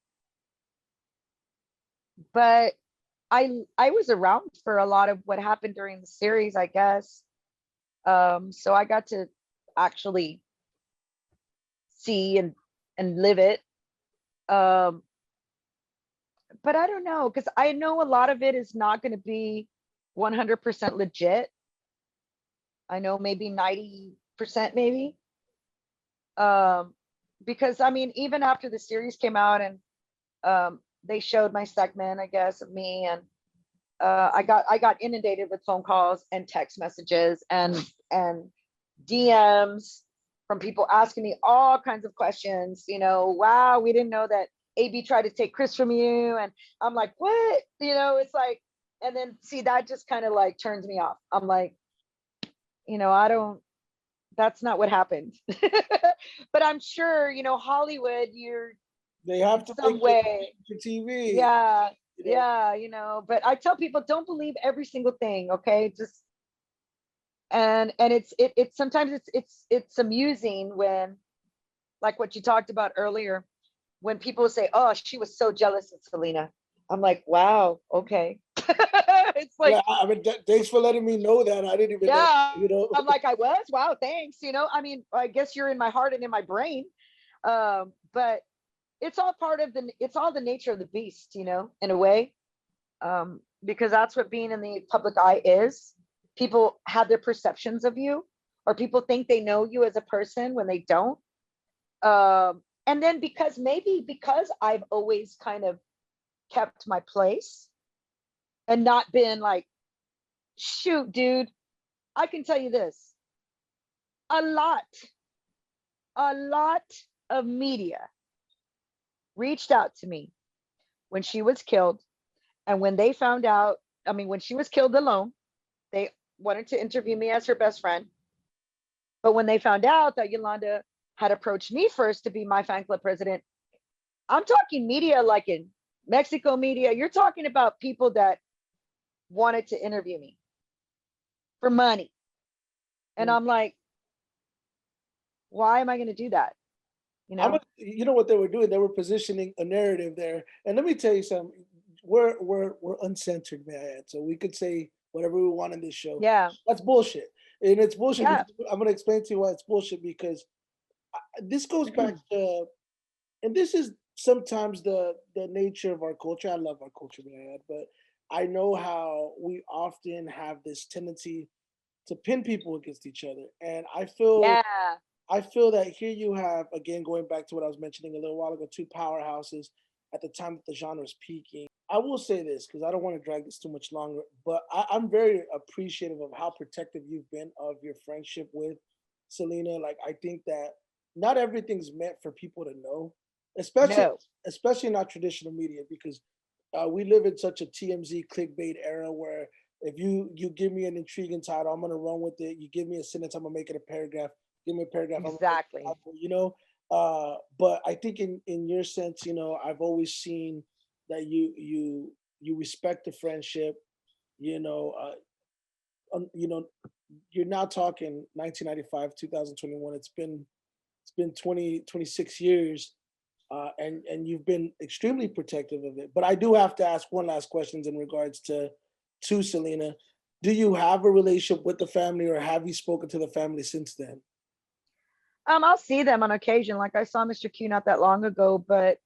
but I was around for a lot of what happened during the series, I guess. So I got to actually see and live it. Um, but I don't know, because I know a lot of it is not going to be 100% legit. I know maybe 90% maybe. Um, because I mean, even after the series came out and they showed my segment, I guess, of me, and I got inundated with phone calls and text messages and DMs from people asking me all kinds of questions. Wow, we didn't know that AB tried to take Chris from you, and I'm like, what? It's like, and then see that just kind of like turns me off. I'm like, I don't. That's not what happened. But I'm sure, Hollywood, you're They have in to some make it way. for TV. Yeah, You know, yeah, but I tell people don't believe every single thing, okay? Just and it's sometimes it's amusing when, like what you talked about earlier, when people say, "Oh, she was so jealous of Selena." I'm like, "Wow, okay." It's yeah. like, I mean, thanks for letting me know that. I didn't even know. yeah, You know. I'm like, I was, wow, thanks. I mean, I guess you're in my heart and in my brain. But it's all the nature of the beast, in a way. Because that's what being in the public eye is. People have their perceptions of you, or people think they know you as a person when they don't. And then because I've always kind of kept my place and not been like, shoot, dude, I can tell you this, a lot, a lot of media reached out to me when she was killed. And when they found out, I mean, when she was killed alone, they wanted to interview me as her best friend. But when they found out that Yolanda had approached me first to be my fan club president, I'm talking media like in Mexico media. You're talking about people that wanted to interview me for money. And Mm. I'm like, why am I going to do that? You know? You know what they were doing? They were positioning a narrative there. And let me tell you something. We're uncensored, man. So we could say whatever we want in this show. Yeah. That's bullshit, and it's bullshit. Yeah. Because I'm going to explain to you why it's bullshit. Because this goes back to, and this is sometimes the nature of our culture. I love our culture, man, but I know how we often have this tendency to pin people against each other, and Yeah. I feel that here you have, again, going back to what I was mentioning a little while ago, two powerhouses at the time that the genre is peaking. I will say this because I don't want to drag this too much longer, but I'm very appreciative of how protective you've been of your friendship with Selena. Like, I think that not everything's meant for people to know, especially No. especially not traditional media, because we live in such a TMZ clickbait era where if you give me an intriguing title, I'm gonna run with it. You give me a sentence, I'm gonna make it a paragraph. Give me a paragraph, I'm gonna make it a Exactly. novel, you know. But I think in your sense, you know, I've always seen that you respect the friendship. You know, you know, you're now talking 1995, 2021. It's been 26 years, and you've been extremely protective of it. But I do have to ask one last question in regards to Selena. Do you have a relationship with the family, or have you spoken to the family since then? I'll see them on occasion. Like I saw Mr. Q not that long ago, but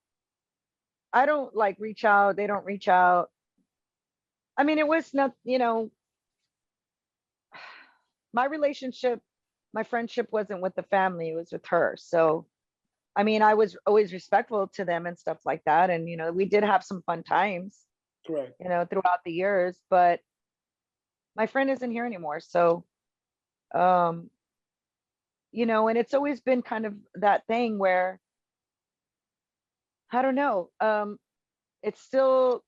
I don't like reach out. They don't reach out. I mean, it was not, my relationship, my friendship wasn't with the family, it was with her. So, I mean, I was always respectful to them and stuff like that. And, we did have some fun times, Correct. throughout the years, but my friend isn't here anymore. So, um, and it's always been kind of that thing where, I don't know, it's still,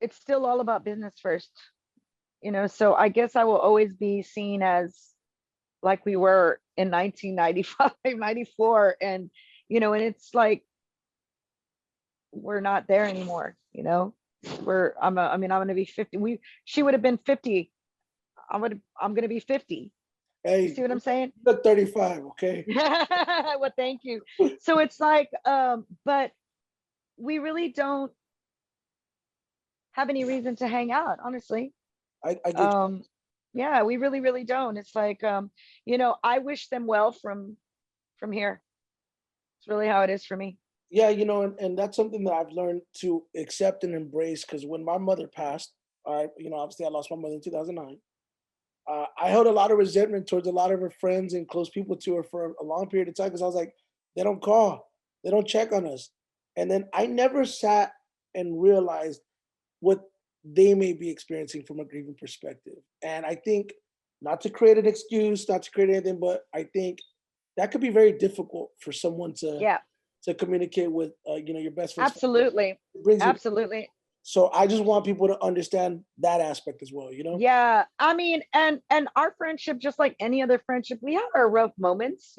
it's still all about business first, so I guess I will always be seen as like we were in 1995, 94. And, and it's like, we're not there anymore. I mean, I'm going to be 50. She would have been 50. I'm going to be 50. You Hey, see what I'm saying? you look 35, okay? Well, thank you. So it's like, but we really don't have any reason to hang out, honestly. I get you. Um, yeah, we really, really don't. It's like, I wish them well from here. It's really how it is for me. Yeah, and that's something that I've learned to accept and embrace. Because when my mother passed, obviously I lost my mother in 2009. I held a lot of resentment towards a lot of her friends and close people to her for a long period of time because I was like, they don't call, they don't check on us. And then I never sat and realized what they may be experiencing from a grieving perspective. And I think, not to create an excuse, not to create anything, but I think that could be very difficult for someone Yeah, to communicate with, your best friend's family. absolutely. It brings you. Absolutely. So I just want people to understand that aspect as well. You know. Yeah. I mean, and our friendship, just like any other friendship, we have our rough moments.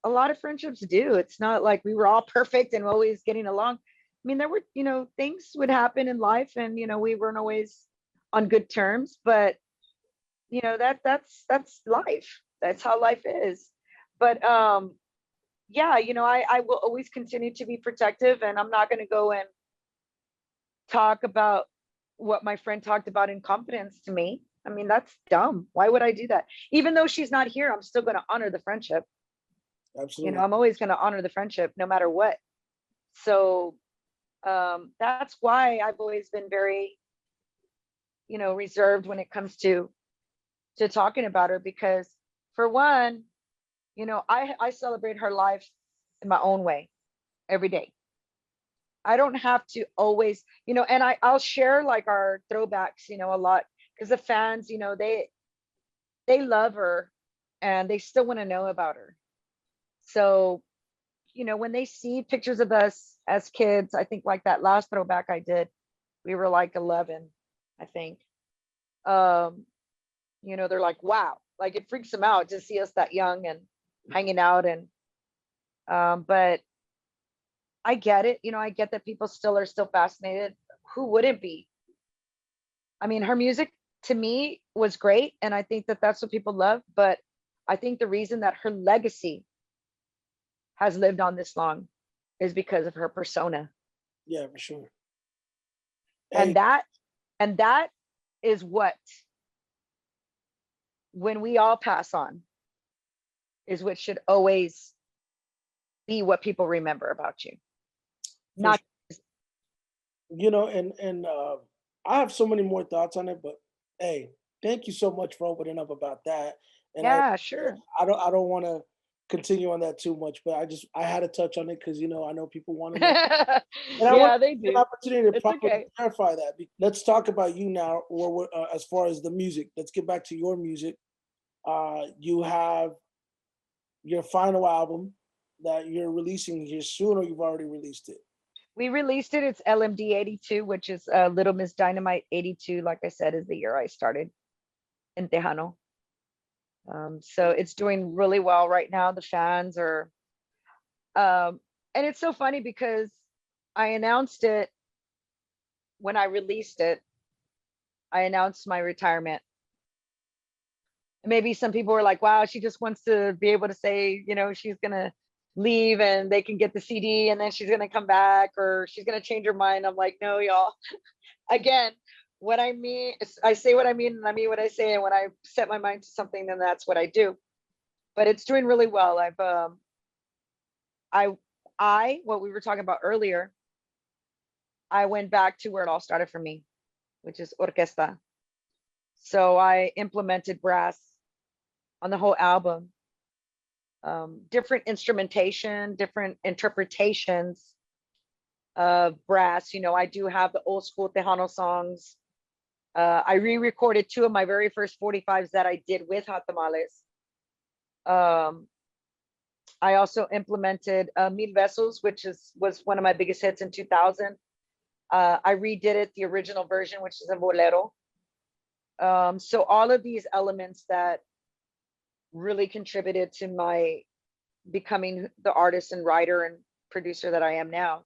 A lot of friendships do. It's not like we were all perfect and always getting along. I mean, there were, things would happen in life and we weren't always on good terms, but that's life. That's how life is. But yeah, I will always continue to be protective, and I'm not going to go and talk about what my friend talked about in confidence to me. I mean, that's dumb. Why would I do that? Even though she's not here, I'm still going to honor the friendship. Absolutely. I'm always going to honor the friendship no matter what. So that's why I've always been very, reserved when it comes to to talking about her because, for one, I celebrate her life in my own way every day. I don't have to always, and I'll share like our throwbacks, a lot because the fans, they love her and they still want to know about her. So, when they see pictures of us as kids, I think like that last throwback I did, we were like 11, I think. Um, they're like, wow, like it freaks them out to see us that young and hanging out. And, but I get it. I get that people still are still fascinated. Who wouldn't be? I mean, her music to me was great. And I think that that's what people love. But I think the reason that her legacy has lived on this long is because of her persona. Yeah, for sure. And Hey, that is what, when we all pass on, is what should always be what people remember about you. for Not and I have so many more thoughts on it, but hey, thank you so much for opening up about that. And Yeah, sure. I don't want to continue on that too much, but I had to touch on it because I know people want to know, and I want Yeah, they an do. opportunity to It's properly okay. clarify that. Let's talk about you now, as far as the music. Let's get back to your music. You have your final album that you're releasing here soon, or you've already released it. We released it. It's LMD 82, which is Little Miss Dynamite 82. Like I said, is the year I started in Tejano. So it's doing really well right now. The fans are, um, and it's so funny because I announced it when I released it. I announced my retirement. Maybe some people were like, wow, she just wants to be able to say, she's going to leave and they can get the CD and then she's going to come back or she's going to change her mind. I'm like, no, y'all. Again, what I mean, I say what I mean and I mean what I say. And when I set my mind to something, then that's what I do. But it's doing really well. What we were talking about earlier, I went back to where it all started for me, which is orquesta. So I implemented brass on the whole album, different instrumentation, different interpretations of brass. I do have the old school Tejano songs. I re-recorded two of my very first 45s that I did with Hot Tamales. Um, I also implemented Mil Besos, which was one of my biggest hits in 2000. I redid it, the original version, which is a bolero. So all of these elements that really contributed to my becoming the artist and writer and producer that I am now.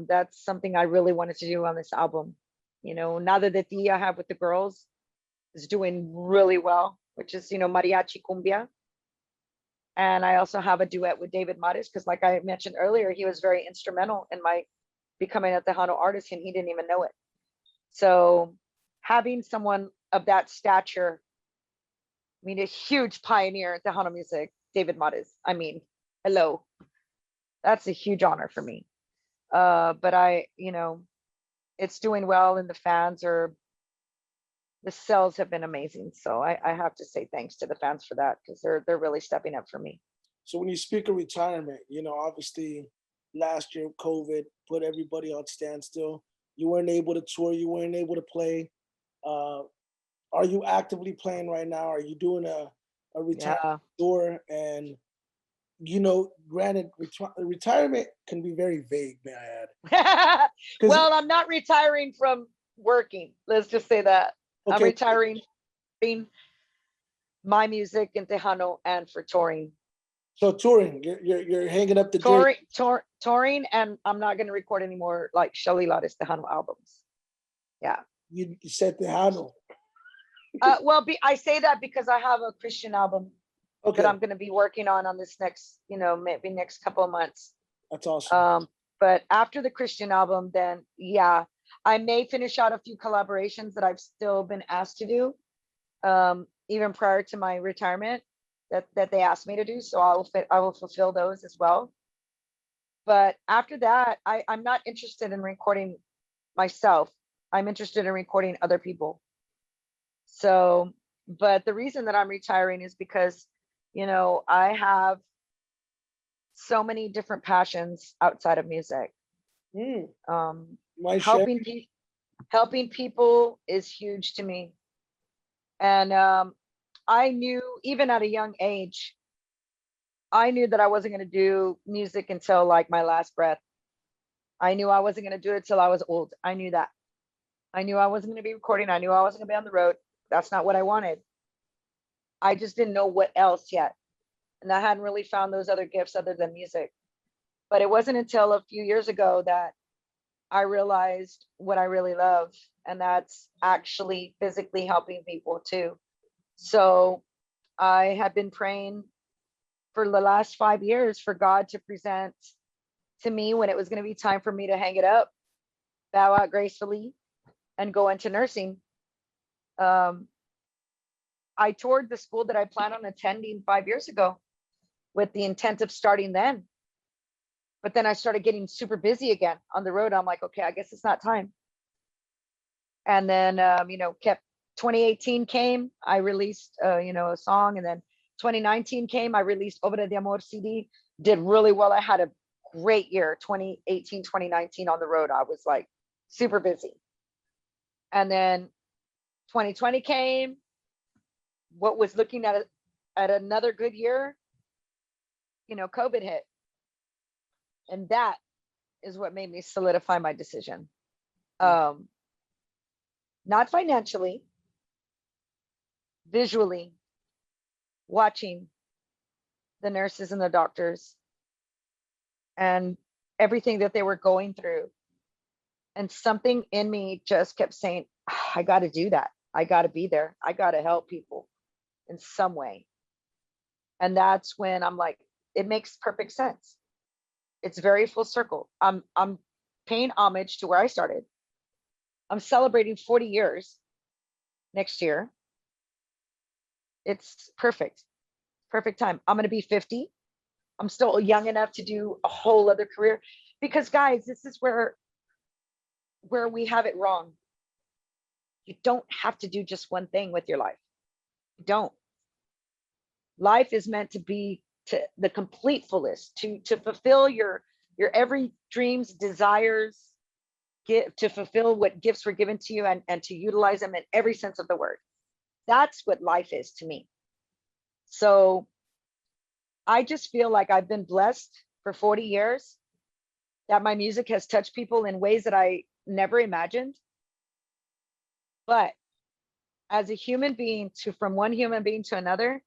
That's something I really wanted to do on this album. Nada de Ti I have with the girls is doing really well, which is, mariachi cumbia. And I also have a duet with David Mares, because like I mentioned earlier, he was very instrumental in my becoming a Tejano artist and he didn't even know it. So having someone of that stature, I mean, a huge pioneer in Tejano music, David Mares. I mean, hello, that's a huge honor for me. But it's doing well, and the sales have been amazing. So I have to say thanks to the fans for that because they're really stepping up for me. So when you speak of retirement, obviously last year COVID put everybody on standstill. You weren't able to tour, you weren't able to play. Uh, are you actively playing right now? Are you doing a retirement Yeah. tour? And granted, retirement can be very vague, may I add? Because Well, I'm not retiring from working. Let's just say that. I'm okay, retiring from my music in Tejano and for touring. so touring, you're hanging up the jersey. Touring, and I'm not going to record any more like Shelly Lares Tejano albums. Yeah. You said the handle. Well, I say that because I have a Christian album that Okay, I'm going to be working on this next, maybe next couple of months. that's awesome. But after the Christian album, then yeah, I may finish out a few collaborations that I've still been asked to do, even prior to my retirement that they asked me to do. So I will fulfill those as well. But after that, I'm not interested in recording myself. I'm interested in recording other people. So But the reason that I'm retiring is because, I have so many different passions outside of music. Hmm. Um, My share. helping people, helping people is huge to me. And I knew even at a young age, I knew that I wasn't going to do music until like my last breath. I knew I wasn't going to do it till I was old. I knew that. I knew I wasn't going to be recording. I knew I wasn't going to be on the road. That's not what I wanted. I just didn't know what else yet. And I hadn't really found those other gifts other than music. But it wasn't until a few years ago that I realized what I really love, and that's actually physically helping people too. So I had been praying for the last 5 years for God to present to me when it was going to be time for me to hang it up, bow out gracefully, and go into nursing. Um, I toured the school that I planned on attending 5 years ago with the intent of starting then. But then I started getting super busy again on the road. I'm like, okay, I guess it's not time. And then, kept 2018 came, I released, a song. And then 2019 came, I released Obra de Amor CD, did really well. I had a great year, 2018, 2019 on the road. I was like super busy. And then 2020 came, what was looking at another good year, COVID hit. And that is what made me solidify my decision. Um, not financially, visually, watching the nurses and the doctors and everything that they were going through. And something in me just kept saying, I got to do that. I got to be there. I got to help people in some way. And that's when I'm like, it makes perfect sense. It's very full circle. I'm paying homage to where I started. I'm celebrating 40 years next year. It's perfect. Perfect time. I'm going to be 50. I'm still young enough to do a whole other career, because guys, this is where we have it wrong. You don't have to do just one thing with your life. You don't. Life is meant to be to the complete fullest, to fulfill your every dreams, desires, get to fulfill what gifts were given to you, and to utilize them in every sense of the word. That's what life is to me. So I just feel like I've been blessed for 40 years, that my music has touched people in ways that I never imagined. But as a human being, to from one human being to another,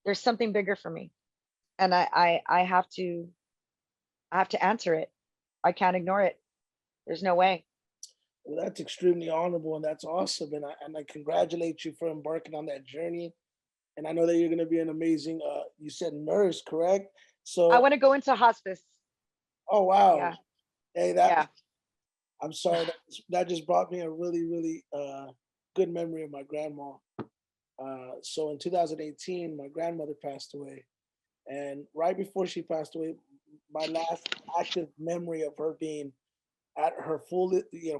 there's something bigger for me. And I have to answer it. I can't ignore it. There's no way. Well, that's extremely honorable and that's awesome. And I congratulate you for embarking on that journey. And I know that you're going to be an amazing. You said nurse, correct? I So, want to go into hospice. oh wow, Yeah. hey, that Yeah. I'm sorry that just brought me a really really good memory of my grandma. So in 2018, my grandmother passed away, and right before she passed away, my last active memory of her being at her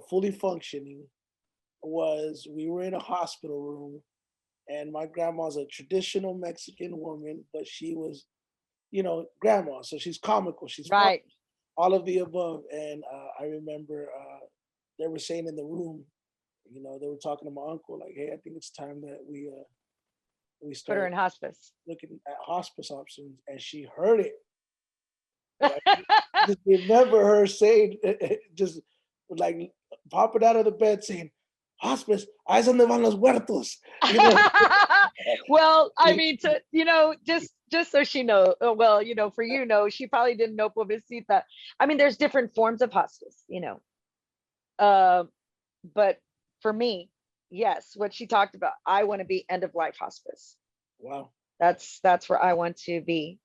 fully functioning was we were in a hospital room, and my grandma's a traditional Mexican woman, but she was, grandma, so she's comical, she's fun, Right. all of the above. And I remember they were saying in the room, they were talking to my uncle like, "Hey, I think it's time that we Put her start in hospice. looking at hospice options." And she heard it. And I just remember her saying, just like popping out of the bed saying, "Hospice, ahí es donde van los huertos." You know, Well, I mean, just so she knows, well, for she probably didn't know Pobrecita. I mean, there's different forms of hospice. Uh, but for me, yes, what she talked about, I want to be end of life hospice. wow. That's where I want to be.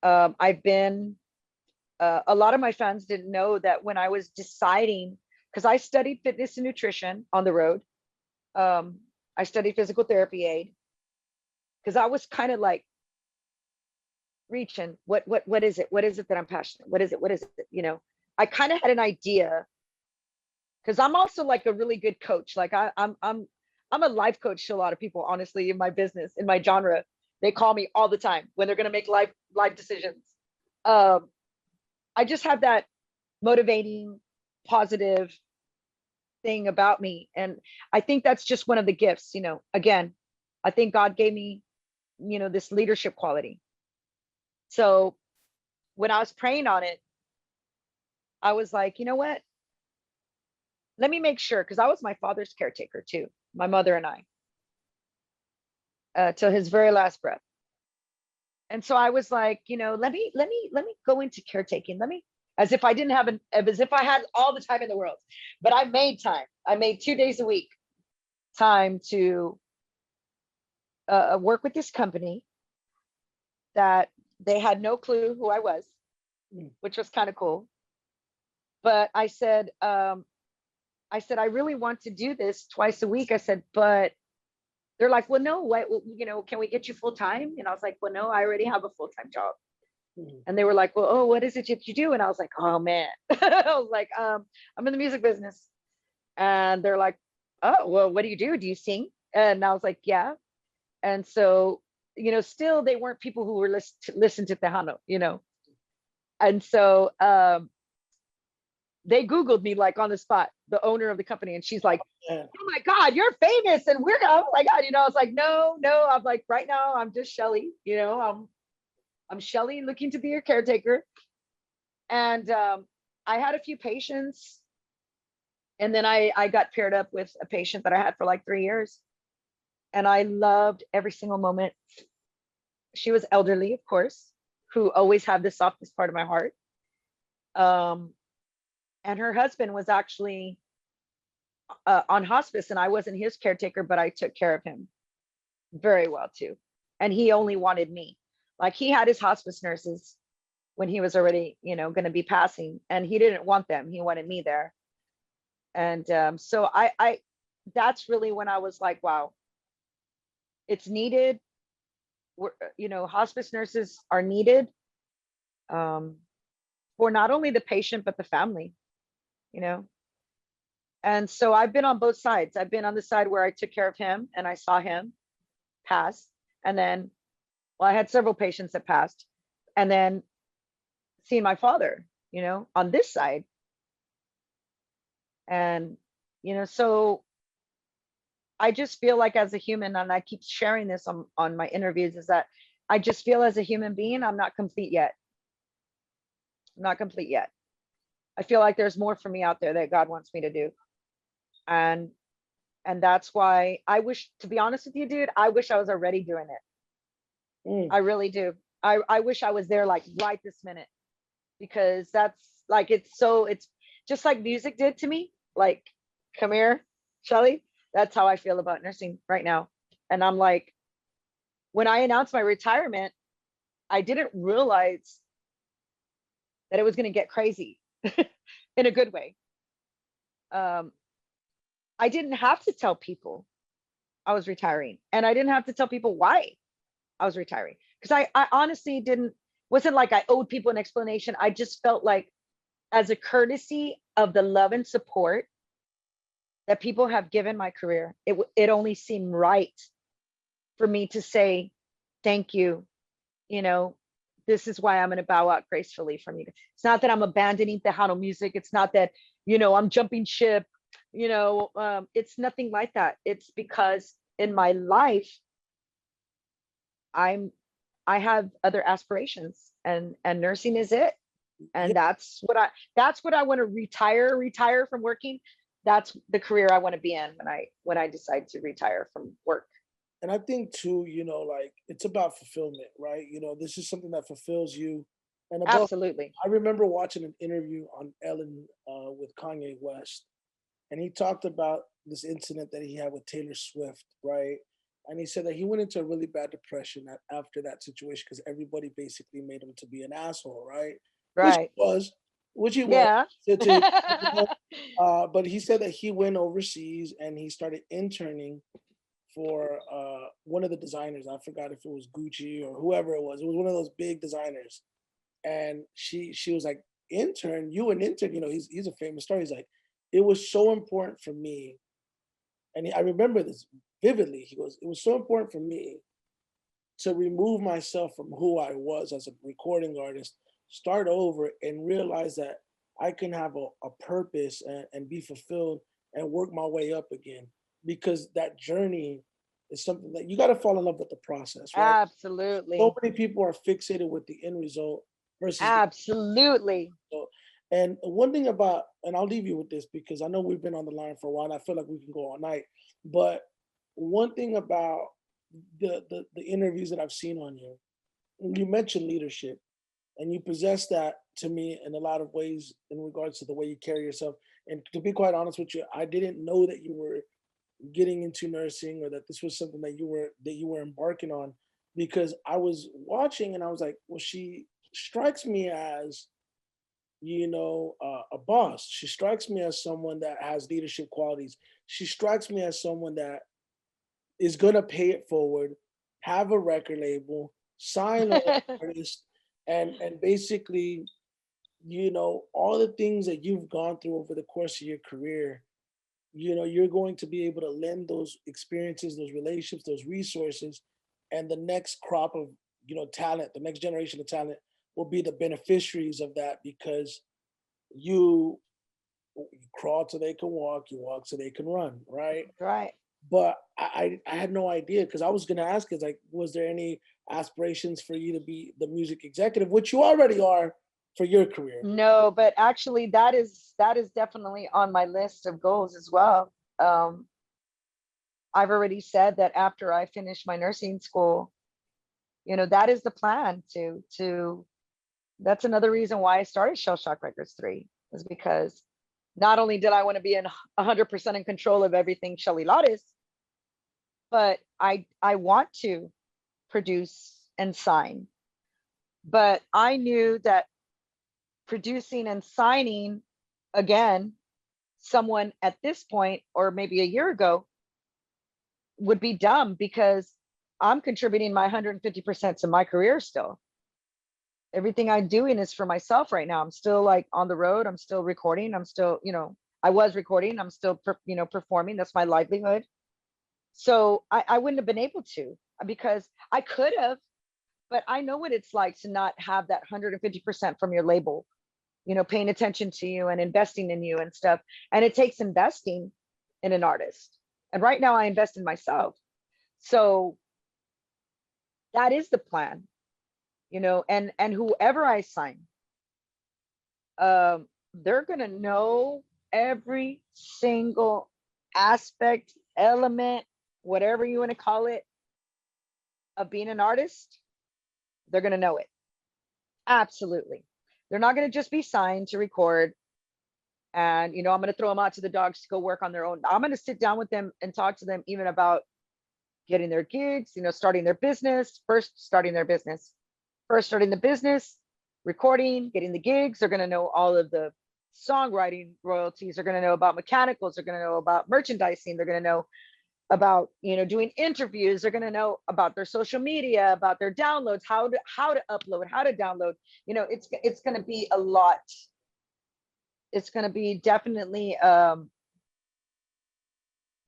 I've been a lot of my fans didn't know that when I was deciding, because I studied fitness and nutrition on the road. Um, I studied physical therapy aid because I was kind of like reaching, what is it? What is it that I'm passionate? What is it? What is it? I kind of had an idea, because I'm also like a really good coach. Like I'm a life coach to a lot of people, honestly, in my business, in my genre. They call me all the time when they're going to make life decisions. Um, I just have that motivating, positive thing about me. And I think that's just one of the gifts, again, I think God gave me, this leadership quality. So when I was praying on it, I was like, you know what? Let me make sure, because I was my father's caretaker too, my mother and I, till his very last breath. And so I was like, let me go into caretaking. As if I didn't have as if I had all the time in the world. But I made time. I made 2 days a week time to work with this company that they had no clue who I was, Mm. which was kind of cool. But I said, I really want to do this twice a week. I said, but they're like, well, no, what, can we get you full time? And I was like, well, no, I already have a full time job. Mhm. And they were like, well, oh, what is it that you do? And I was like, oh man, I was like, I'm in the music business. And they're like, oh, well, what do you do? Do you sing? And I was like, yeah. And so, still they weren't people who were listen to Tejano. And so they Googled me like on the spot, the owner of the company. And she's like, Yeah. oh my God, you're famous. And oh my God, I was like, no, no. I'm like, right now, I'm just Shelly, I'm Shelly looking to be your caretaker. And I had a few patients. And then I got paired up with a patient that I had for like 3 years. And I loved every single moment. She was elderly, of course, who always have the softest part of my heart. Um, and her husband was actually on hospice, and I wasn't his caretaker, but I took care of him very well too. And he only wanted me. Like he had his hospice nurses when he was already, going to be passing, and he didn't want them. He wanted me there. And so that's really when I was like, wow, it's needed. Hospice nurses are needed, um, for not only the patient but the family. You know, and so I've been on both sides. I've been on the side where I took care of him and I saw him pass, and then, well, I had several patients that passed, and then seeing my father, on this side. And so I just feel like as a human, and I keep sharing this on my interviews, is that I just feel as a human being, I'm not complete yet. I'm not complete yet. I feel like there's more for me out there that God wants me to do. And that's why I wish, to be honest with you, dude, I wish I was already doing it. Mm. I really do. I wish I was there like right this minute, because that's like, it's just like music did to me. Like, come here, Shelly. That's how I feel about nursing right now. And I'm like, when I announced my retirement, I didn't realize that it was going to get crazy in a good way. Um, I didn't have to tell people I was retiring, and I didn't have to tell people why I was retiring, because I honestly wasn't like I owed people an explanation. I just felt like, as a courtesy of the love and support that people have given my career, it only seemed right for me to say thank you. You know, this is why I'm going to bow out gracefully from you. It's not that I'm abandoning Tejano music. It's not that, I'm jumping ship. It's nothing like that. It's because in my life, I'm I have other aspirations, and nursing is it. Yeah. And that's what I want to retire from working. That's the career I want to be in when I decide to retire from work. And I think too, like it's about fulfillment, right? This is something that fulfills you. And above, Absolutely. I remember watching an interview on Ellen with Kanye West, and he talked about this incident that he had with Taylor Swift, right? And he said that he went into a really bad depression after that situation because everybody basically made him to be an asshole, right? Which he Right. was, which he was. Yeah. But he said that he went overseas and he started interning for one of the designers. I forgot if it was Gucci or whoever it was. It was one of those big designers. And she was like, intern, you an intern, he's a famous star. He's like, it was so important for me And I remember this vividly. He goes, it was so important for me to remove myself from who I was as a recording artist, start over, and realize that I can have a purpose and be fulfilled and work my way up again. Because that journey is something that you got to fall in love with the process, right? So Absolutely. many people are fixated with the end result versus the Absolutely. result. And one thing about, and I'll leave you with this because I know we've been on the line for a while and I feel like we can go all night. But one thing about the interviews that I've seen on you, you mentioned leadership, and you possess that to me in a lot of ways in regards to the way you carry yourself. And to be quite honest with you, I didn't know that you were getting into nursing or that this was something that you were embarking on because I was watching and I was like, well, she strikes me as a boss. She strikes me as someone that has leadership qualities. She strikes me as someone that is gonna pay it forward, have a record label, sign an artist, and basically, all the things that you've gone through over the course of your career, you're going to be able to lend those experiences, those relationships, those resources, and the next crop of talent, the next generation of talent will be the beneficiaries of that because you you crawl so they can walk, you walk so they can run, right? Right. But I had no idea because I was gonna ask is like, was there any aspirations for you to be the music executive, which you already are for your career? No, but actually that is definitely on my list of goals as well. Um, I've already said that after I finish my nursing school, that is the plan to that's another reason why I started Shell Shock Records 3 is because not only did I want to be in 100% in control of everything Shelly Lares, but I want to produce and sign. But I knew that producing and signing again someone at this point or maybe a year ago would be dumb because I'm contributing my 150% to my career still. Everything I'm doing is for myself right now. I'm still like on the road. I'm still recording. I'm still, I was recording. I'm still, performing. That's my livelihood. So I wouldn't have been able to because I could have, but I know what it's like to not have that 150% from your label, paying attention to you and investing in you and stuff. And it takes investing in an artist. And right now I invest in myself. So that is the plan, and whoever I sign, they're gonna know every single aspect, element, whatever you want to call it, of being an artist. They're gonna know it. Absolutely. They're not gonna just be signed to record and I'm gonna throw them out to the dogs to go work on their own. I'm gonna sit down with them and talk to them even about getting their gigs, starting their business, first starting the business, recording, getting the gigs. They're going to know all of the songwriting royalties. They're going to know about mechanicals. They're going to know about merchandising. They're going to know about, doing interviews. They're going to know about their social media, about their downloads, how to upload, how to download. It's going to be a lot. It's going to be definitely a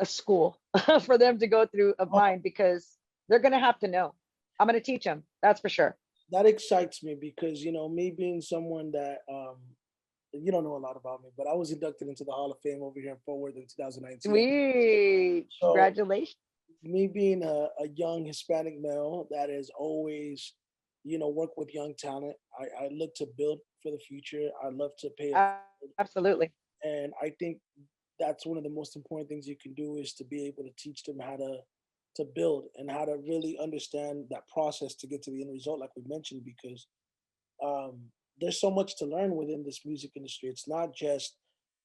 school for them to go through of Oh, mine because they're going to have to know. I'm going to teach them. That's for sure. that excites me because me being someone that you don't know a lot about me, but I was inducted into the Hall of Fame over here in Fort Worth in 2019. Sweet. So Congratulations. me being a young Hispanic male that has always, worked with young talent, I look to build for the future. I love to pay it forward. Absolutely. And I think that's one of the most important things you can do is to be able to teach them how to build and how to really understand that process to get to the end result, like we mentioned, because um, there's so much to learn within this music industry. It's not just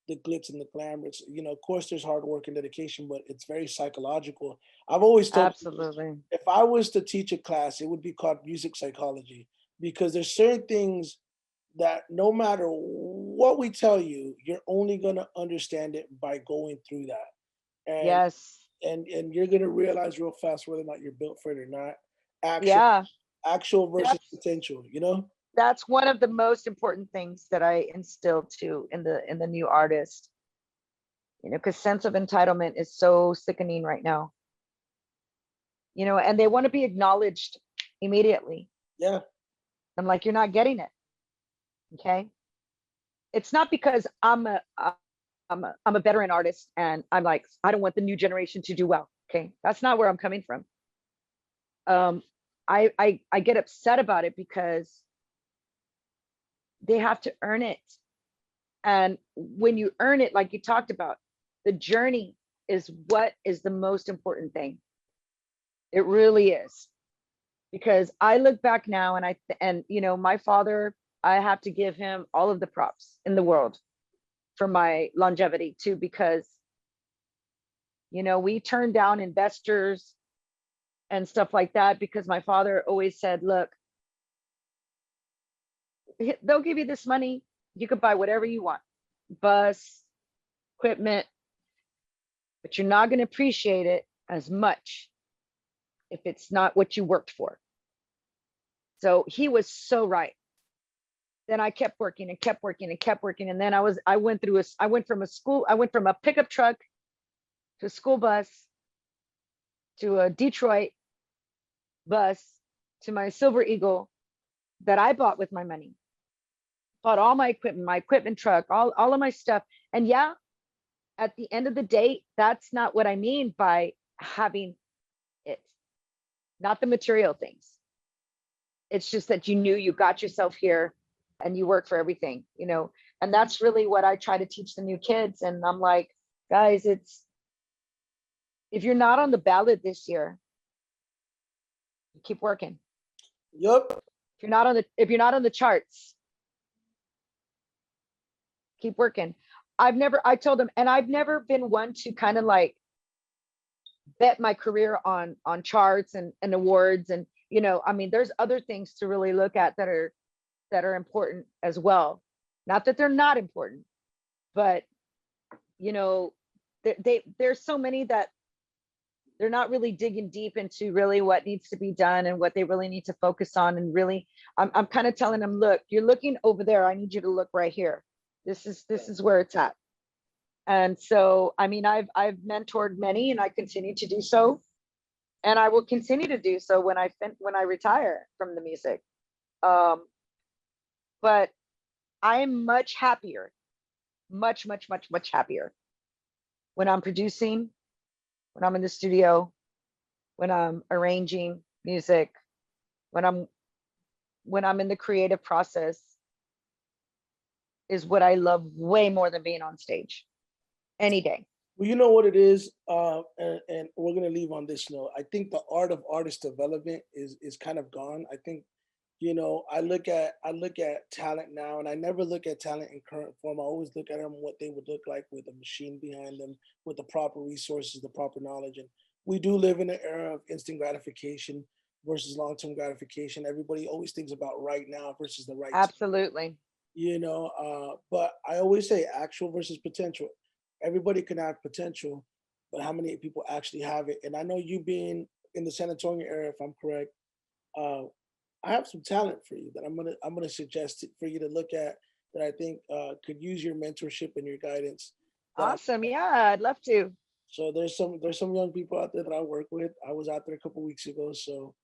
the glitz and the glamour. It's, of course, there's hard work and dedication, but it's very psychological. I've always told people Absolutely. if I was to teach a class, it would be called music psychology because there's certain things that no matter what we tell you, you're only going to understand it by going through that. And Yes. and you're going to realize real fast whether or not you're built for it or not. Actual Yeah. actual versus That's potential. that's one of the most important things that I instill too in the new artist. because sense of entitlement is so sickening right now, and they want to be acknowledged immediately. Yeah. I'm like, you're not getting it. Okay. It's not because I'm a veteran artist and I'm like, I don't want the new generation to do well. Okay. That's not where I'm coming from. Um, I get upset about it because they have to earn it. And when you earn it, like you talked about, the journey is what is the most important thing. It really is. Because I look back now and my father, I have to give him all of the props in the world for my longevity too, because we turned down investors and stuff like that because my father always said, look, they'll give you this money, you could buy whatever you want, bus, equipment, but you're not going to appreciate it as much if it's not what you worked for. So he was so right. Then I kept working and kept working and kept working. And then I went from a pickup truck to a school bus to a Detroit bus to my Silver Eagle that I bought with my money. Bought all my equipment truck, all of my stuff. And yeah, at the end of the day, that's not what I mean by having it, not the material things. It's just that you knew you got yourself here and you work for everything, and that's really what I try to teach the new kids. And I'm like, guys, if you're not on the ballot this year, keep working. Yep. If you're not on the charts, keep working. I told them, and I've never been one to kind of like bet my career on charts and awards. And I mean, there's other things to really look at that are important as well. Not that they're not important, but there's so many that they're not really digging deep into really what needs to be done and what they really need to focus on. And really, I'm kind of telling them, look, you're looking over there, I need you to look right here. This is where it's at. And so, I mean, I've mentored many, and I continue to do so, and I will continue to do so when I retire from the music. But I'm much happier, much, much, much, much happier when I'm producing, when I'm in the studio, when I'm arranging music, when I'm in the creative process, is what I love way more than being on stage any day. Well, you know what it is, and we're gonna leave on this note. I think the art of artist development is kind of gone. I think, I look at talent now, and I never look at talent in current form. I always look at them what they would look like with a machine behind them, with the proper resources, the proper knowledge. And we do live in an era of instant gratification versus long term gratification. Everybody always thinks about right now versus the right time. Absolutely. But I always say actual versus potential. Everybody can have potential, but how many people actually have it? And I know you being in the San Antonio area, if I'm correct, uh, I have some talent for you that I'm gonna suggest for you to look at that I think could use your mentorship and your guidance. That Awesome. Yeah, I'd love to. so there's some young people out there that I work with. I was out there a couple weeks ago, so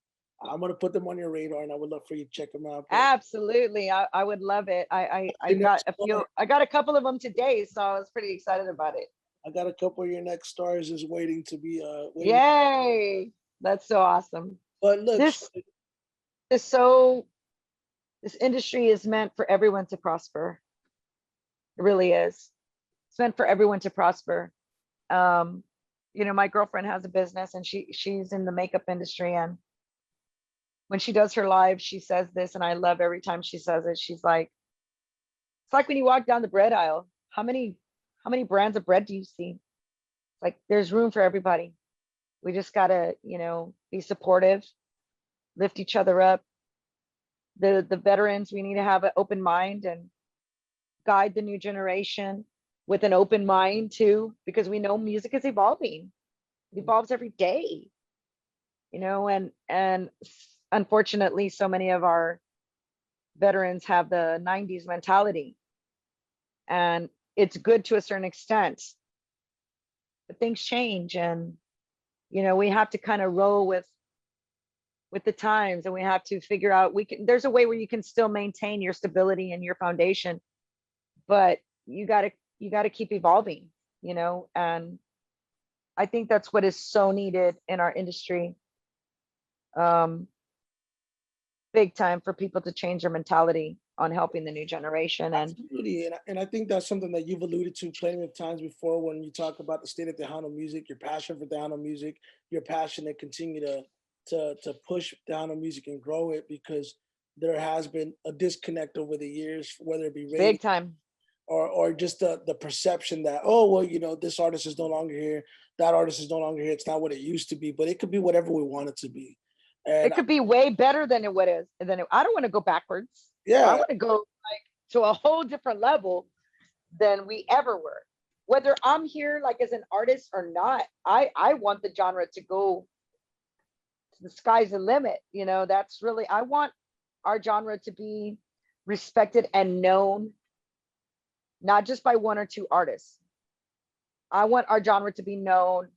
I'm gonna put them on your radar, and I would love for you to check them out. But Absolutely. I would love it. I your got next a star, few, I got a couple of them today, so I was pretty excited about it. I got a couple of your next stars is waiting to be waiting. Yay. That's so awesome. But look, This is so, this industry is meant for everyone to prosper. It really is. It's meant for everyone to prosper. Um, my girlfriend has a business and she's in the makeup industry, and when she does her live, she says this, and I love every time she says it. She's like, it's like when you walk down the bread aisle. How many brands of bread do you see? It's like there's room for everybody. We just gotta, be supportive, lift each other up. The veterans, we need to have an open mind and guide the new generation with an open mind too, because we know music is evolving. It evolves every day, and unfortunately, so many of our veterans have the 90s mentality, and it's good to a certain extent, but things change, and we have to kind of roll with the times, and we have to figure out, there's a way where you can still maintain your stability and your foundation, but you got to keep evolving, and I think that's what is so needed in our industry, um big time, for people to change their mentality on helping the new generation. And Absolutely, and I think that's something that you've alluded to plenty of times before when you talk about the state of Tejano music, your passion for Tejano music, your passion to continue to push Tejano music and grow it, because there has been a disconnect over the years, whether it be radio big time. or just the perception that, oh well, this artist is no longer here, that artist is no longer here. It's not what it used to be, but it could be whatever we want it to be. And It could be way better than what is. And then I don't want to go backwards. I yeah, want to go like to a whole different level than we ever were. Whether I'm here like as an artist or not, I want the genre to go to the sky's the limit. That's really, I want our genre to be respected and known, not just by one or two artists. I want our genre to be known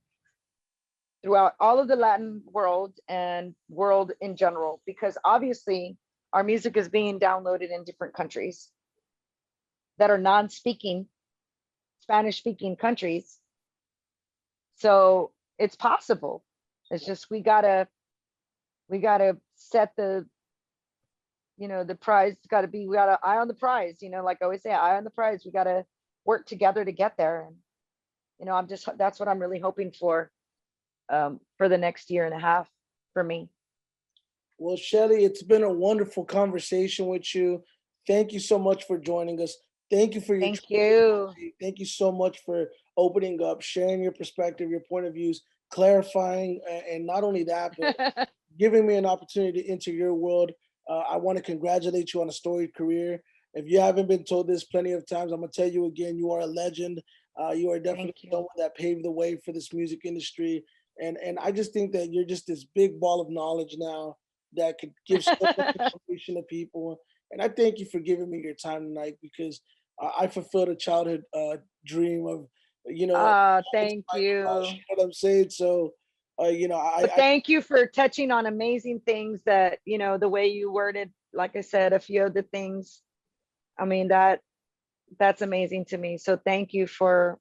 throughout all of the Latin world and world in general, because obviously our music is being downloaded in different countries that are non-speaking, Spanish-speaking countries. So it's possible. It's just we gotta set the prize. We got an eye on the prize. Like I always say, eye on the prize. We gotta work together to get there. And that's what I'm really hoping for the next year and a half for me. well, Shelly, it's been a wonderful conversation with you. Thank you so much for joining us. Thank you for your Thank you. transparency. Thank you so much for opening up, sharing your perspective, your point of views, clarifying, and not only that, but giving me an opportunity to enter your world. I want to congratulate you on a storied career. If you haven't been told this plenty of times, I'm gonna tell you again. You are a legend. You are definitely Thank you. someone that paved the way for this music industry, and I just think that you're just this big ball of knowledge now that could give so much information to people. And I thank you for giving me your time tonight, because I fulfilled a childhood dream of, knowledge Thank in my crush. you. You know what I'm saying? So, But thank you for touching on amazing things that, the way you worded, like I said, a few of the things. I mean, that's amazing to me. So thank you for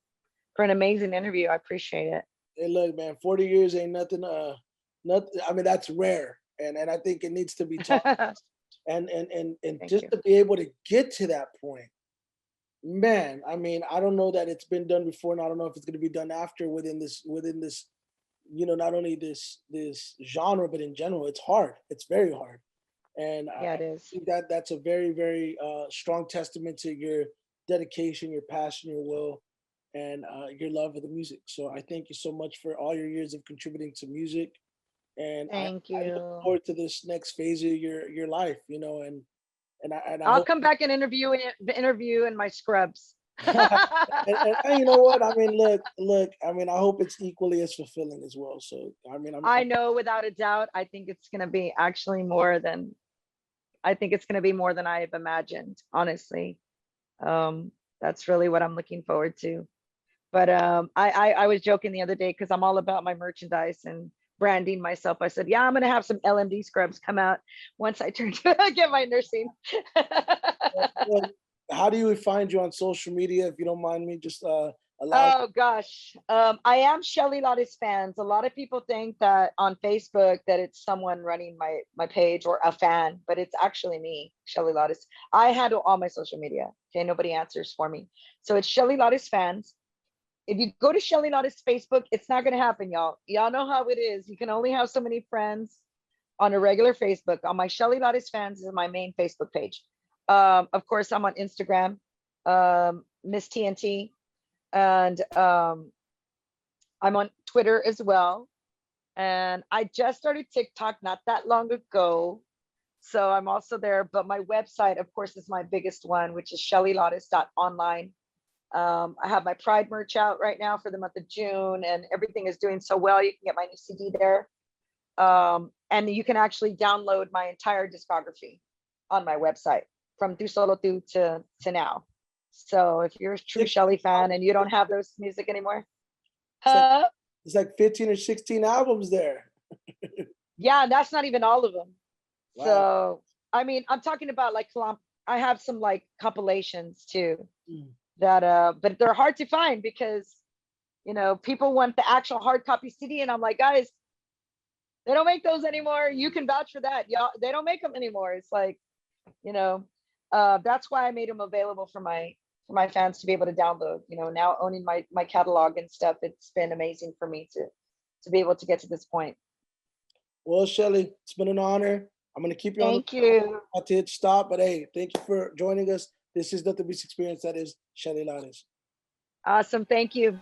an amazing interview. I appreciate it. hey, look, man, 40 years ain't nothing. Nothing. I mean, that's rare, and I think it needs to be taught. And Thank just you. to be able to get to that point, man. I mean, I don't know that it's been done before, and I don't know if it's going to be done after within this. Not only this genre, but in general, it's hard. It's very hard, and Yeah, I it is. think that that's a very, very strong testament to your dedication, your passion, your will, and your love of the music. So I thank you so much for all your years of contributing to music, and Thank I look you. forward to this next phase of your life. And I I'll hope. come back and interview in my scrubs. And you know what? I mean, look. I mean, I hope it's equally as fulfilling as well. So, I mean, I know without a doubt, I think it's going to be actually I think it's going to be more than I have imagined, honestly. Um, that's really what I'm looking forward to. But I was joking the other day because I'm all about my merchandise and branding myself. I said, yeah, I'm going to have some LMD scrubs come out once I turn to get my nursing. well, how do you find you on social media? If you don't mind me, just allow. Oh gosh. I am Shelly Lares fans. A lot of people think that on Facebook that it's someone running my page or a fan, but it's actually me, Shelly Lares. I handle all my social media. Okay, nobody answers for me. So it's Shelly Lares fans. If you go to Shelly Lares Facebook, it's not gonna happen, y'all. Y'all know how it is. You can only have so many friends on a regular Facebook. On my Shelly Lares fans is my main Facebook page. Of course, I'm on Instagram, Miss TNT, and I'm on Twitter as well. And I just started TikTok not that long ago. So I'm also there. But my website, of course, is my biggest one, which is shellylattes.online. I have my Pride merch out right now for the month of June, and everything is doing so well. You can get my new CD there. And you can actually download my entire discography on my website from Tu Solo Tu to now. So if you're a true Shelly fan and you don't have those music anymore, It's like Huh? it's like 15 or 16 albums there. Yeah, and that's not even all of them. Wow. So, I mean, I'm talking about like I have some like compilations too Mm. that but they're hard to find because people want the actual hard copy CD and I'm like, guys, they don't make those anymore. You can vouch for that. Y'all, they don't make them anymore. It's like, you know, that's why I made them available for my fans to be able to download. Now owning my catalog and stuff, it's been amazing for me to be able to get to this point. Well, Shelly, it's been an honor. I'm gonna keep you on the Thank you. about to hit stop, but hey, thank you for joining us. This is the Beast Experience. That is Shelly Lares. Awesome. Thank you.